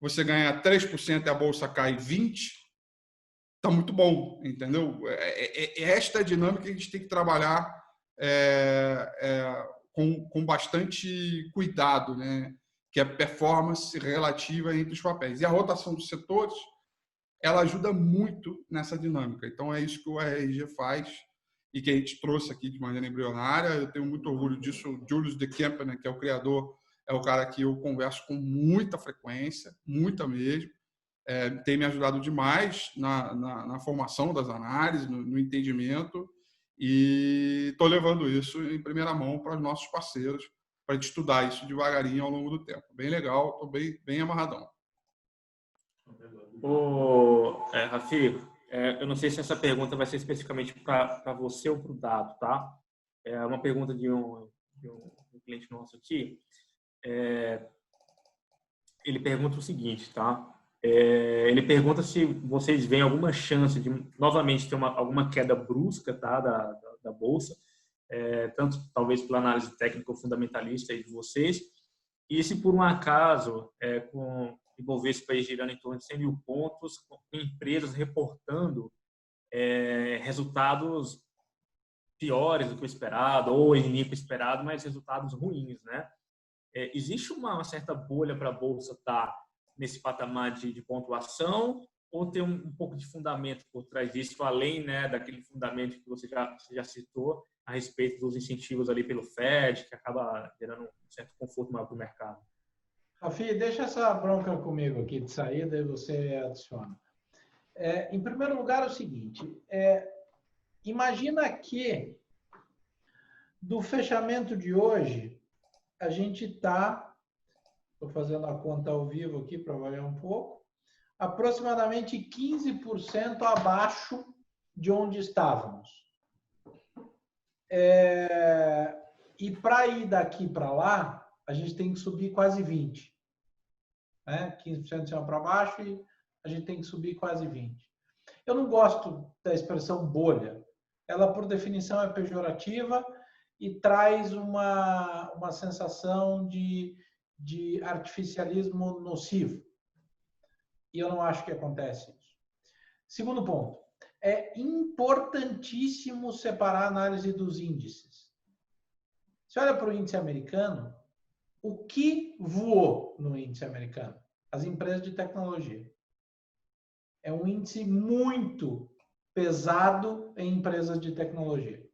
você ganha 3% e a bolsa cai 20%, está muito bom, entendeu? Esta dinâmica que a gente tem que trabalhar com bastante cuidado, né? Que é a performance relativa entre os papéis. E a rotação dos setores, ela ajuda muito nessa dinâmica. Então, é isso que o RRG faz e que a gente trouxe aqui de maneira embrionária. Eu tenho muito orgulho disso. O Julius de Kempen, que é o criador, é o cara que eu converso com muita frequência, muita mesmo. Tem me ajudado demais na formação das análises, no entendimento, e estou levando isso em primeira mão para os nossos parceiros, para a gente estudar isso devagarinho ao longo do tempo. Bem legal, estou bem amarradão. Rafi, eu não sei se essa pergunta vai ser especificamente para você ou para o Dado, tá? É uma pergunta de um cliente nosso aqui. Ele pergunta o seguinte, tá? Ele pergunta se vocês veem alguma chance de novamente ter alguma queda brusca, tá, da bolsa, tanto talvez pela análise técnica ou fundamentalista aí de vocês, e se por um acaso, com Ibovespa girando em torno de 100 mil pontos, com empresas reportando resultados piores do que o esperado, ou inimigo esperado, mas resultados ruins, né? Existe uma certa bolha para a bolsa estar nesse patamar de pontuação, ou tem um pouco de fundamento por trás disso, além, né, daquele fundamento que você já citou a respeito dos incentivos ali pelo Fed, que acaba gerando um certo conforto maior para o mercado? Rafi, deixa essa bronca comigo aqui de saída e você adiciona. Em primeiro lugar, é o seguinte, imagina que do fechamento de hoje, a gente está, estou fazendo a conta ao vivo aqui para variar um pouco, aproximadamente 15% abaixo de onde estávamos. E para ir daqui para lá, a gente tem que subir quase 20%. 15% de cima para baixo e a gente tem que subir quase 20%. Eu não gosto da expressão bolha. Ela, por definição, é pejorativa e traz uma sensação de artificialismo nocivo. E eu não acho que acontece isso. Segundo ponto, é importantíssimo separar a análise dos índices. Se olha para o índice americano, o que voou no índice americano? As empresas de tecnologia. É um índice muito pesado em empresas de tecnologia.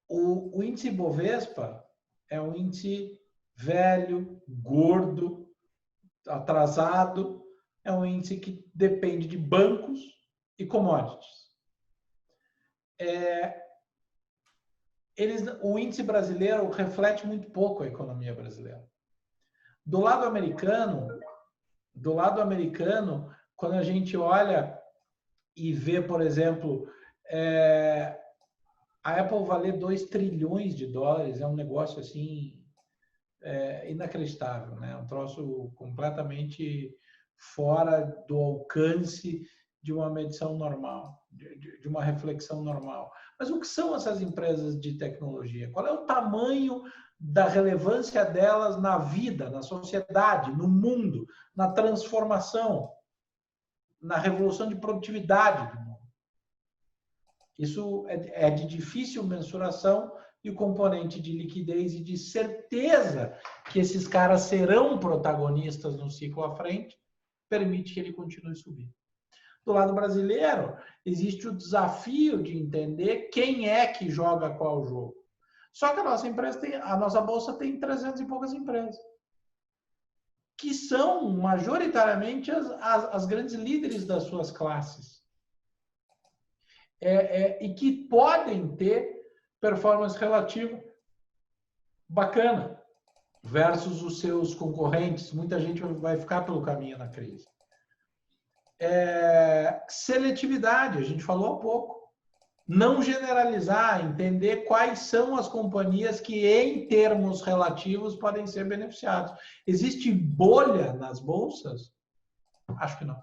O índice Bovespa é um índice velho, gordo, atrasado, é um índice que depende de bancos e commodities. O índice brasileiro reflete muito pouco a economia brasileira. Do lado americano, quando a gente olha e vê, por exemplo, a Apple valer 2 trilhões de dólares é um negócio assim inacreditável, né? Um troço completamente fora do alcance de uma medição normal, de uma reflexão normal. Mas o que são essas empresas de tecnologia? Qual é o tamanho da relevância delas na vida, na sociedade, no mundo, na transformação, na revolução de produtividade do mundo? Isso é de difícil mensuração e o componente de liquidez e de certeza que esses caras serão protagonistas no ciclo à frente permite que ele continue subindo. Do lado brasileiro, existe o desafio de entender quem é que joga qual jogo. Só que a nossa bolsa tem 300 e poucas empresas, que são majoritariamente as grandes líderes das suas classes. E que podem ter performance relativa bacana versus os seus concorrentes. Muita gente vai ficar pelo caminho na crise. Seletividade, a gente falou há pouco. Não generalizar, entender quais são as companhias que, em termos relativos, podem ser beneficiadas. Existe bolha nas bolsas? Acho que não.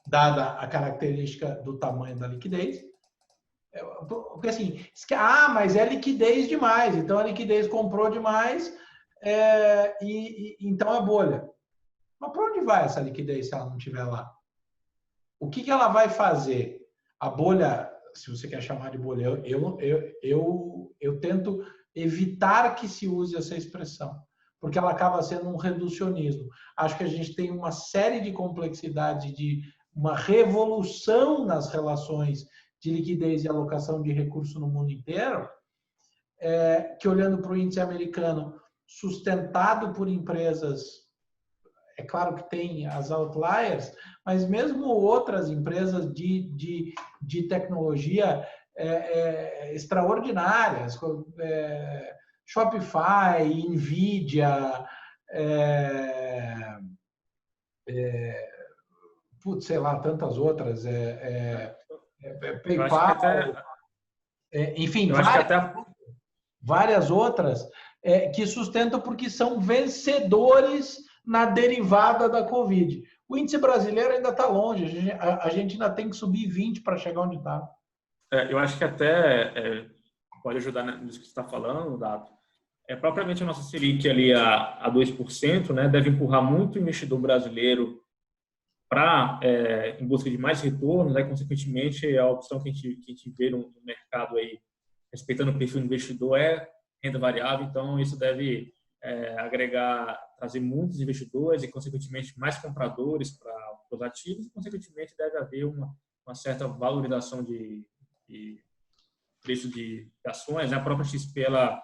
Dada a característica do tamanho da liquidez. Porque assim, mas é liquidez demais, então a liquidez comprou demais então é bolha. Mas para onde vai essa liquidez se ela não estiver lá? O que ela vai fazer? A bolha, se você quer chamar de bolha, eu tento evitar que se use essa expressão, porque ela acaba sendo um reducionismo. Acho que a gente tem uma série de complexidades, de uma revolução nas relações de liquidez e alocação de recursos no mundo inteiro, que olhando para o índice americano, sustentado por empresas, é claro que tem as outliers, mas mesmo outras empresas de tecnologia extraordinárias, Shopify, Nvidia, sei lá, tantas outras, PayPal, enfim, várias outras que sustentam porque são vencedores na derivada da Covid. O índice brasileiro ainda está longe, a gente ainda tem que subir 20 para chegar onde está. Eu acho que até pode ajudar nisso que você está falando, Dato. Propriamente a nossa Selic ali a 2%, né, deve empurrar muito o investidor brasileiro em busca de mais retornos, né? Consequentemente, a opção que a gente vê no mercado aí, respeitando o perfil do investidor, é renda variável. Então, isso deve trazer muitos investidores e, consequentemente, mais compradores para os ativos e, consequentemente, deve haver uma certa valorização de preço de ações. A própria XP ela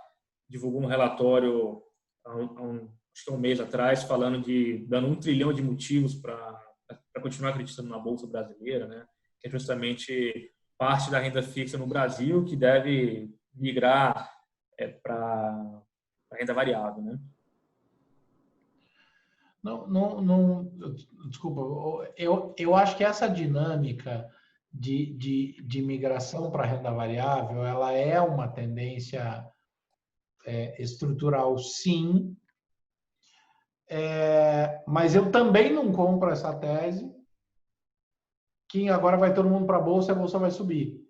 divulgou um relatório acho que um mês atrás, dando 1 trilhão de motivos para continuar acreditando na Bolsa brasileira, né? Que é justamente parte da renda fixa no Brasil que deve migrar para a renda variável, né? Não, desculpa, eu acho que essa dinâmica de migração para a renda variável, ela é uma tendência estrutural, sim, mas eu também não compro essa tese que agora vai todo mundo para a bolsa vai subir.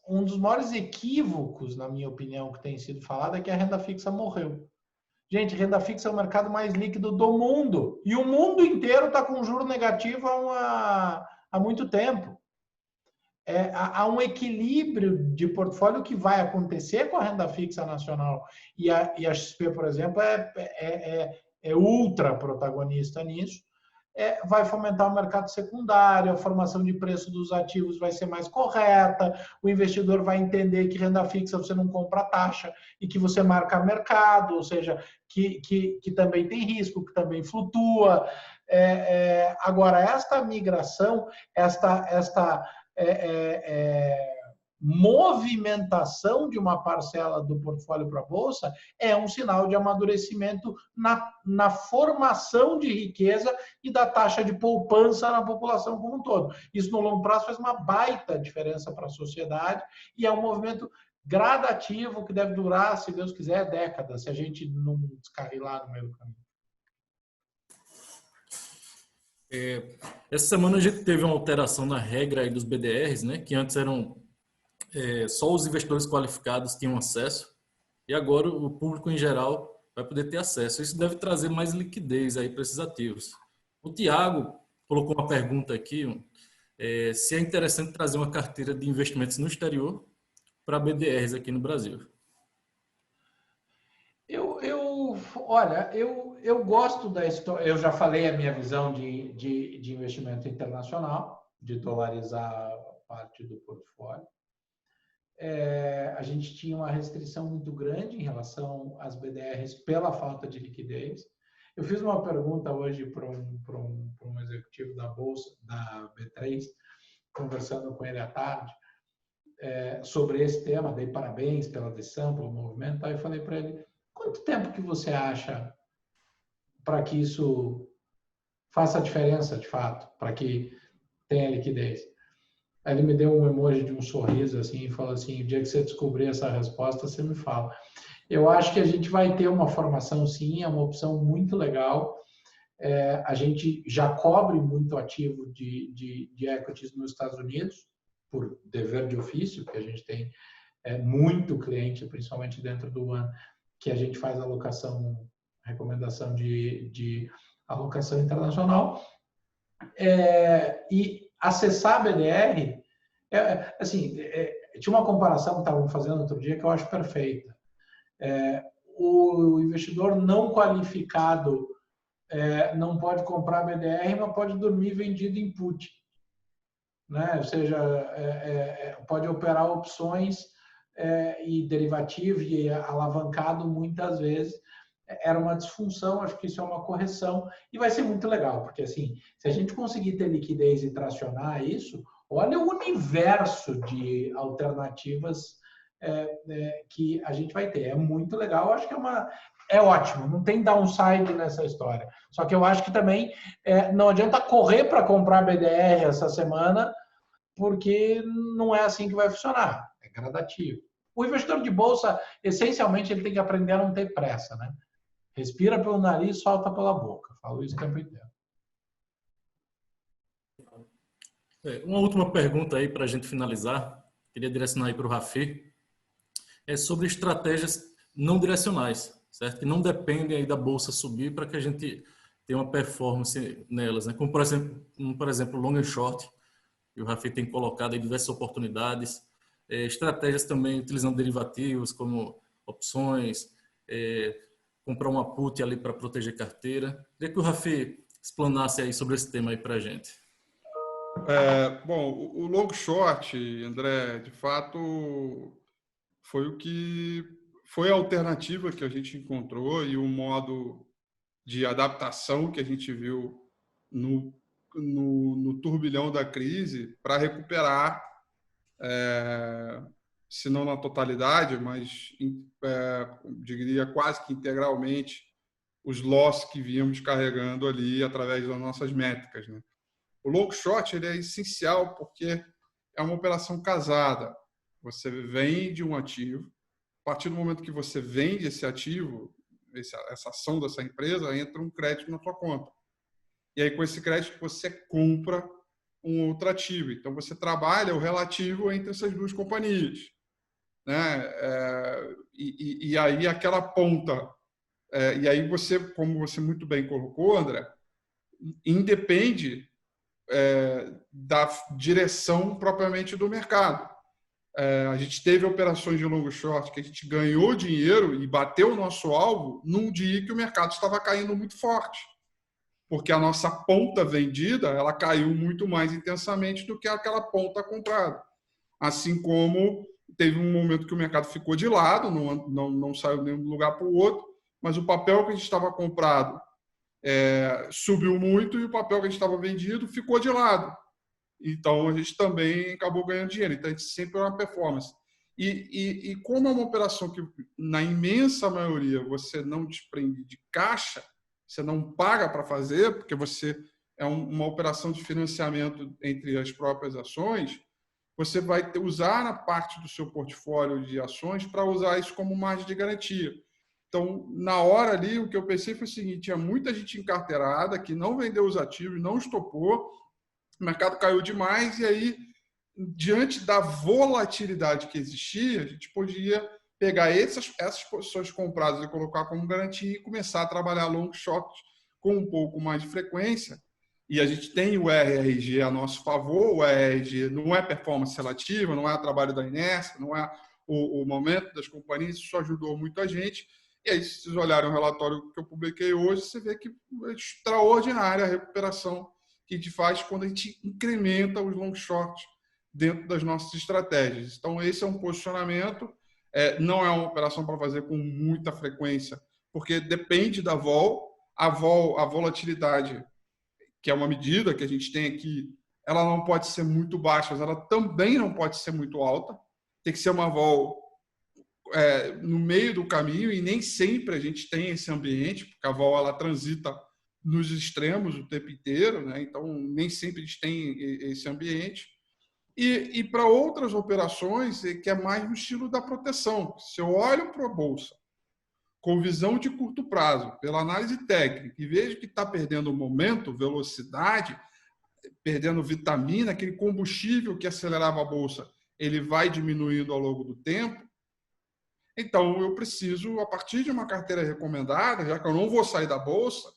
Um dos maiores equívocos, na minha opinião, que tem sido falado é que a renda fixa morreu. Gente, renda fixa é o mercado mais líquido do mundo. E o mundo inteiro está com juro negativo há muito tempo. Há um equilíbrio de portfólio que vai acontecer com a renda fixa nacional. E a XP, por exemplo, é ultra protagonista nisso. Vai fomentar o mercado secundário, a formação de preço dos ativos vai ser mais correta, o investidor vai entender que renda fixa você não compra taxa e que você marca mercado, ou seja, que também tem risco, que também flutua. Agora, esta migração, movimentação de uma parcela do portfólio para a Bolsa é um sinal de amadurecimento na formação de riqueza e da taxa de poupança na população como um todo. Isso, no longo prazo, faz uma baita diferença para a sociedade e é um movimento gradativo que deve durar, se Deus quiser, décadas, se a gente não descarrilar no meio do caminho. Essa semana a gente teve uma alteração na regra aí dos BDRs, né, que antes eram só os investidores qualificados tinham acesso e agora o público em geral vai poder ter acesso. Isso deve trazer mais liquidez aí para esses ativos. O Tiago colocou uma pergunta aqui, se é interessante trazer uma carteira de investimentos no exterior para BDRs aqui no Brasil. Olha, eu gosto da história. Eu já falei a minha visão de investimento internacional, de dolarizar parte do portfólio. A gente tinha uma restrição muito grande em relação às BDRs pela falta de liquidez. Eu fiz uma pergunta hoje para um executivo da Bolsa, da B3, conversando com ele à tarde, sobre esse tema. Dei parabéns pela decisão, pelo movimento. Aí eu falei para ele, quanto tempo que você acha para que isso faça diferença, de fato, para que tenha liquidez? Aí ele me deu um emoji de um sorriso assim e falou assim, o dia que você descobrir essa resposta, você me fala. Eu acho que a gente vai ter uma formação, sim, é uma opção muito legal. A gente já cobre muito ativo de equities nos Estados Unidos, por dever de ofício, que a gente tem muito cliente, principalmente dentro do ano, que a gente faz recomendação de alocação internacional. E acessar a BDR, tinha uma comparação que estavam fazendo outro dia que eu acho perfeita. O investidor não qualificado não pode comprar BDR, mas pode dormir vendido em put. Né? Ou seja, pode operar opções e derivativo e alavancado muitas vezes. Era uma disfunção, acho que isso é uma correção e vai ser muito legal, porque assim, se a gente conseguir ter liquidez e tracionar isso, olha o universo de alternativas que a gente vai ter. É muito legal, acho que é ótimo, não tem downside nessa história. Só que eu acho que também não adianta correr para comprar BDR essa semana, porque não é assim que vai funcionar, é gradativo. O investidor de bolsa, essencialmente, ele tem que aprender a não ter pressa, né? Respira pelo nariz, solta pela boca. Falo isso o tempo inteiro. Uma última pergunta aí para a gente finalizar. Queria direcionar aí para o Rafi. É sobre estratégias não direcionais, certo? Que não dependem aí da bolsa subir para que a gente tenha uma performance nelas, né? Como, por exemplo, long and short. E o Rafi tem colocado aí diversas oportunidades. Estratégias também utilizando derivativos como opções, comprar uma put ali para proteger carteira. Queria que o Rafi explanasse aí sobre esse tema aí para a gente. Bom, o long short, André, de fato, foi a alternativa que a gente encontrou e o modo de adaptação que a gente viu no turbilhão da crise para recuperar, se não na totalidade, mas diria quase que integralmente, os losses que víamos carregando ali através das nossas métricas, né? O long short ele é essencial porque é uma operação casada. Você vende um ativo, a partir do momento que você vende esse ativo, essa ação dessa empresa, entra um crédito na sua conta. E aí, com esse crédito, você compra um outro ativo. Então, você trabalha o relativo entre essas duas companhias, né? E aí, aquela ponta... e aí, você, como você muito bem colocou, André, independe da direção propriamente do mercado. A gente teve operações de long short que a gente ganhou dinheiro e bateu o nosso alvo num dia que o mercado estava caindo muito forte. Porque a nossa ponta vendida ela caiu muito mais intensamente do que aquela ponta comprada. Assim como teve um momento que o mercado ficou de lado, não saiu de um lugar para o outro, mas o papel que a gente estava comprado subiu muito e o papel que a gente estava vendido ficou de lado. Então, a gente também acabou ganhando dinheiro. Então, a gente sempre é uma performance. E como é uma operação que, na imensa maioria, você não desprende de caixa, você não paga para fazer, porque você é uma operação de financiamento entre as próprias ações, você vai usar a parte do seu portfólio de ações para usar isso como margem de garantia. Então, na hora ali, o que eu pensei foi o seguinte: tinha muita gente encarteirada que não vendeu os ativos, não estopou, o mercado caiu demais, e aí, diante da volatilidade que existia, a gente podia pegar essas posições compradas e colocar como garantia e começar a trabalhar long short com um pouco mais de frequência. E a gente tem o RRG a nosso favor. O RRG não é performance relativa, não é trabalho da inércia, não é o momento das companhias, isso ajudou muito a gente. E aí, se vocês olharem o relatório que eu publiquei hoje, você vê que é extraordinária a recuperação que a gente faz quando a gente incrementa os long shorts dentro das nossas estratégias. Então, esse é um posicionamento. Não é uma operação para fazer com muita frequência, porque depende da vol. A volatilidade, que é uma medida que a gente tem aqui, ela não pode ser muito baixa, mas ela também não pode ser muito alta. Tem que ser uma vol no meio do caminho, e nem sempre a gente tem esse ambiente, porque a vol ela transita nos extremos o tempo inteiro, né? Então nem sempre a gente tem esse ambiente. E para outras operações, que é mais no estilo da proteção. Se eu olho para a bolsa com visão de curto prazo, pela análise técnica, e vejo que está perdendo momento, velocidade, perdendo vitamina, aquele combustível que acelerava a bolsa, ele vai diminuindo ao longo do tempo. Então, eu preciso, a partir de uma carteira recomendada, já que eu não vou sair da bolsa,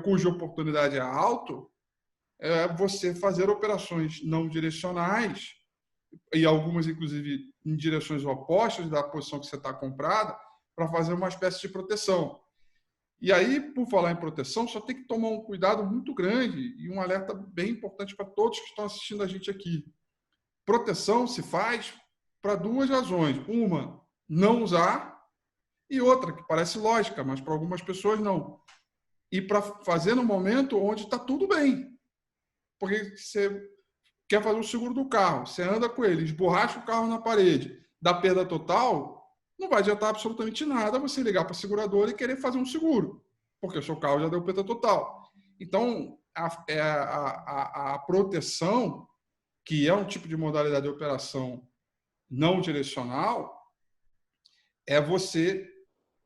cuja oportunidade é alto, você fazer operações não direcionais, e algumas, inclusive, em direções opostas da posição que você está comprada, para fazer uma espécie de proteção. E aí, por falar em proteção, só tem que tomar um cuidado muito grande e um alerta bem importante para todos que estão assistindo a gente aqui. Proteção se faz para duas razões. Uma, não usar, e outra, que parece lógica, mas para algumas pessoas não. E para fazer no momento onde está tudo bem. Porque você quer fazer o seguro do carro, você anda com ele, esborracha o carro na parede, dá perda total, não vai adiantar absolutamente nada você ligar para a seguradora e querer fazer um seguro, porque o seu carro já deu perda total. Então, a proteção, que é um tipo de modalidade de operação não direcional, é você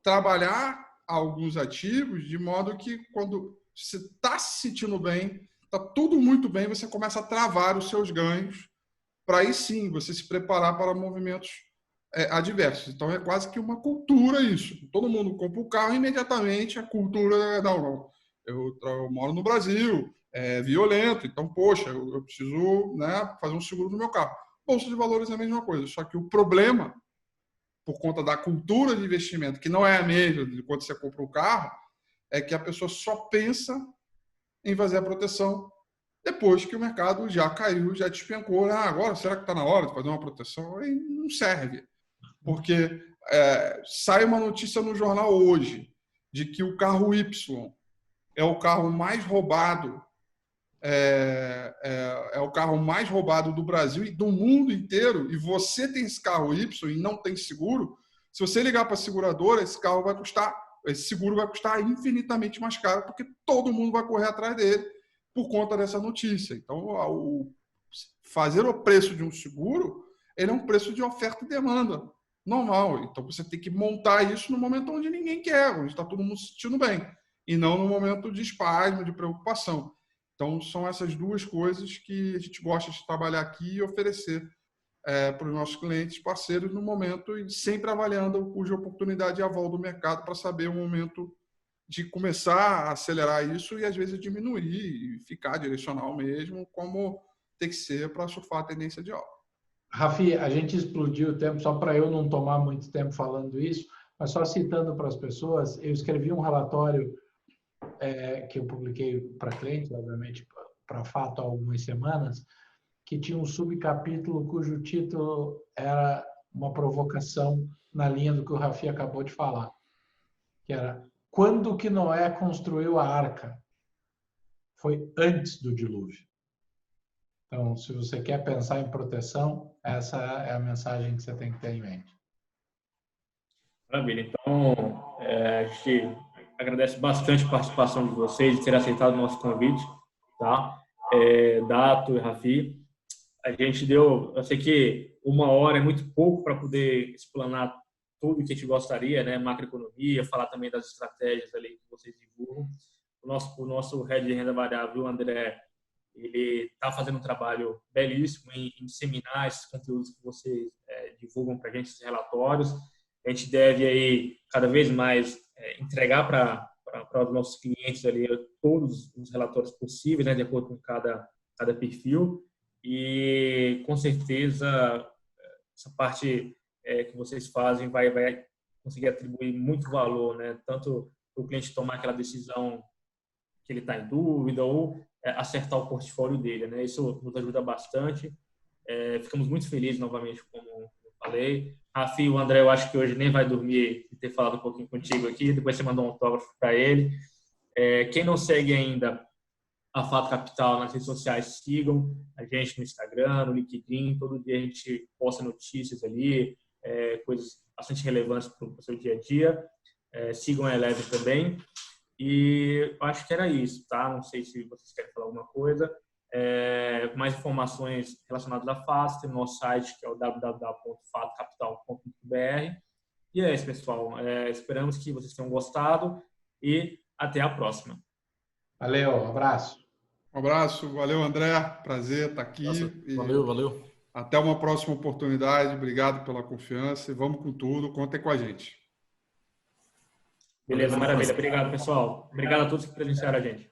trabalhar alguns ativos de modo que, quando você está se sentindo bem, está tudo muito bem, você começa a travar os seus ganhos para aí sim você se preparar para movimentos adversos. Então, é quase que uma cultura isso. Todo mundo compra o carro e imediatamente a cultura não. Eu moro no Brasil, é violento, então, poxa, eu preciso, né, fazer um seguro no meu carro. Bolsa de valores é a mesma coisa, só que o problema, por conta da cultura de investimento, que não é a mesma de quando você compra um carro, é que a pessoa só pensa em fazer a proteção depois que o mercado já caiu, já despencou. Agora, será que está na hora de fazer uma proteção? E não serve. Porque sai uma notícia no jornal hoje de que o carro Y é o carro mais roubado, é o carro mais roubado do Brasil e do mundo inteiro, e você tem esse carro Y e não tem seguro. Se você ligar para a seguradora, esse seguro vai custar infinitamente mais caro, porque todo mundo vai correr atrás dele por conta dessa notícia. Então, fazer o preço de um seguro, ele é um preço de oferta e demanda normal. Então, você tem que montar isso no momento onde ninguém quer, onde está todo mundo se sentindo bem, e não no momento de espasmo, de preocupação. Então, são essas duas coisas que a gente gosta de trabalhar aqui e oferecer para os nossos clientes, parceiros, no momento, e sempre avaliando cuja oportunidade é a vol do mercado para saber o momento de começar a acelerar isso e, às vezes, diminuir e ficar direcional mesmo, como tem que ser para surfar a tendência de alta. Rafi, a gente explodiu o tempo, só para eu não tomar muito tempo falando isso, mas só citando para as pessoas, eu escrevi um relatório que eu publiquei para clientes, obviamente, para Fato há algumas semanas, que tinha um subcapítulo cujo título era uma provocação na linha do que o Rafi acabou de falar, que era: quando que Noé construiu a arca? Foi antes do dilúvio. Então, se você quer pensar em proteção, essa é a mensagem que você tem que ter em mente. Maravilha. Então, a gente agradece bastante a participação de vocês, de ter aceitado o nosso convite, tá? Dato e Rafi, a gente deu, eu sei que 1 hora é muito pouco para poder explanar tudo que a gente gostaria, né? Macroeconomia, falar também das estratégias ali que vocês divulgam. O nosso head de renda variável, o André, ele está fazendo um trabalho belíssimo em disseminar esses conteúdos que vocês divulgam para a gente, esses relatórios. A gente deve aí cada vez mais entregar para os nossos clientes ali todos os relatórios possíveis, né, de acordo com cada perfil. E com certeza essa parte que vocês fazem vai conseguir atribuir muito valor, né, tanto para o cliente tomar aquela decisão que ele está em dúvida ou acertar o portfólio dele, né? Isso nos ajuda bastante. Ficamos muito felizes novamente, como eu falei. Rafi, o André, eu acho que hoje nem vai dormir de ter falado um pouquinho contigo aqui. Depois você mandou um autógrafo para ele. Quem não segue ainda a Fato Capital nas redes sociais, sigam a gente no Instagram, no LinkedIn. Todo dia a gente posta notícias ali, coisas bastante relevantes para o seu dia a dia. Sigam a Eleve também. E acho que era isso, tá? Não sei se vocês querem falar alguma coisa. Mais informações relacionadas à FAST, tem no nosso site, que é o www.fatocapital.br. E é isso, pessoal. Esperamos que vocês tenham gostado e até a próxima. Valeu, um abraço. Um abraço, valeu, André. Prazer estar aqui. Valeu. Até uma próxima oportunidade. Obrigado pela confiança e vamos com tudo. Contem com a gente. Beleza, maravilha. Obrigado, pessoal. Obrigado a todos que presenciaram a gente.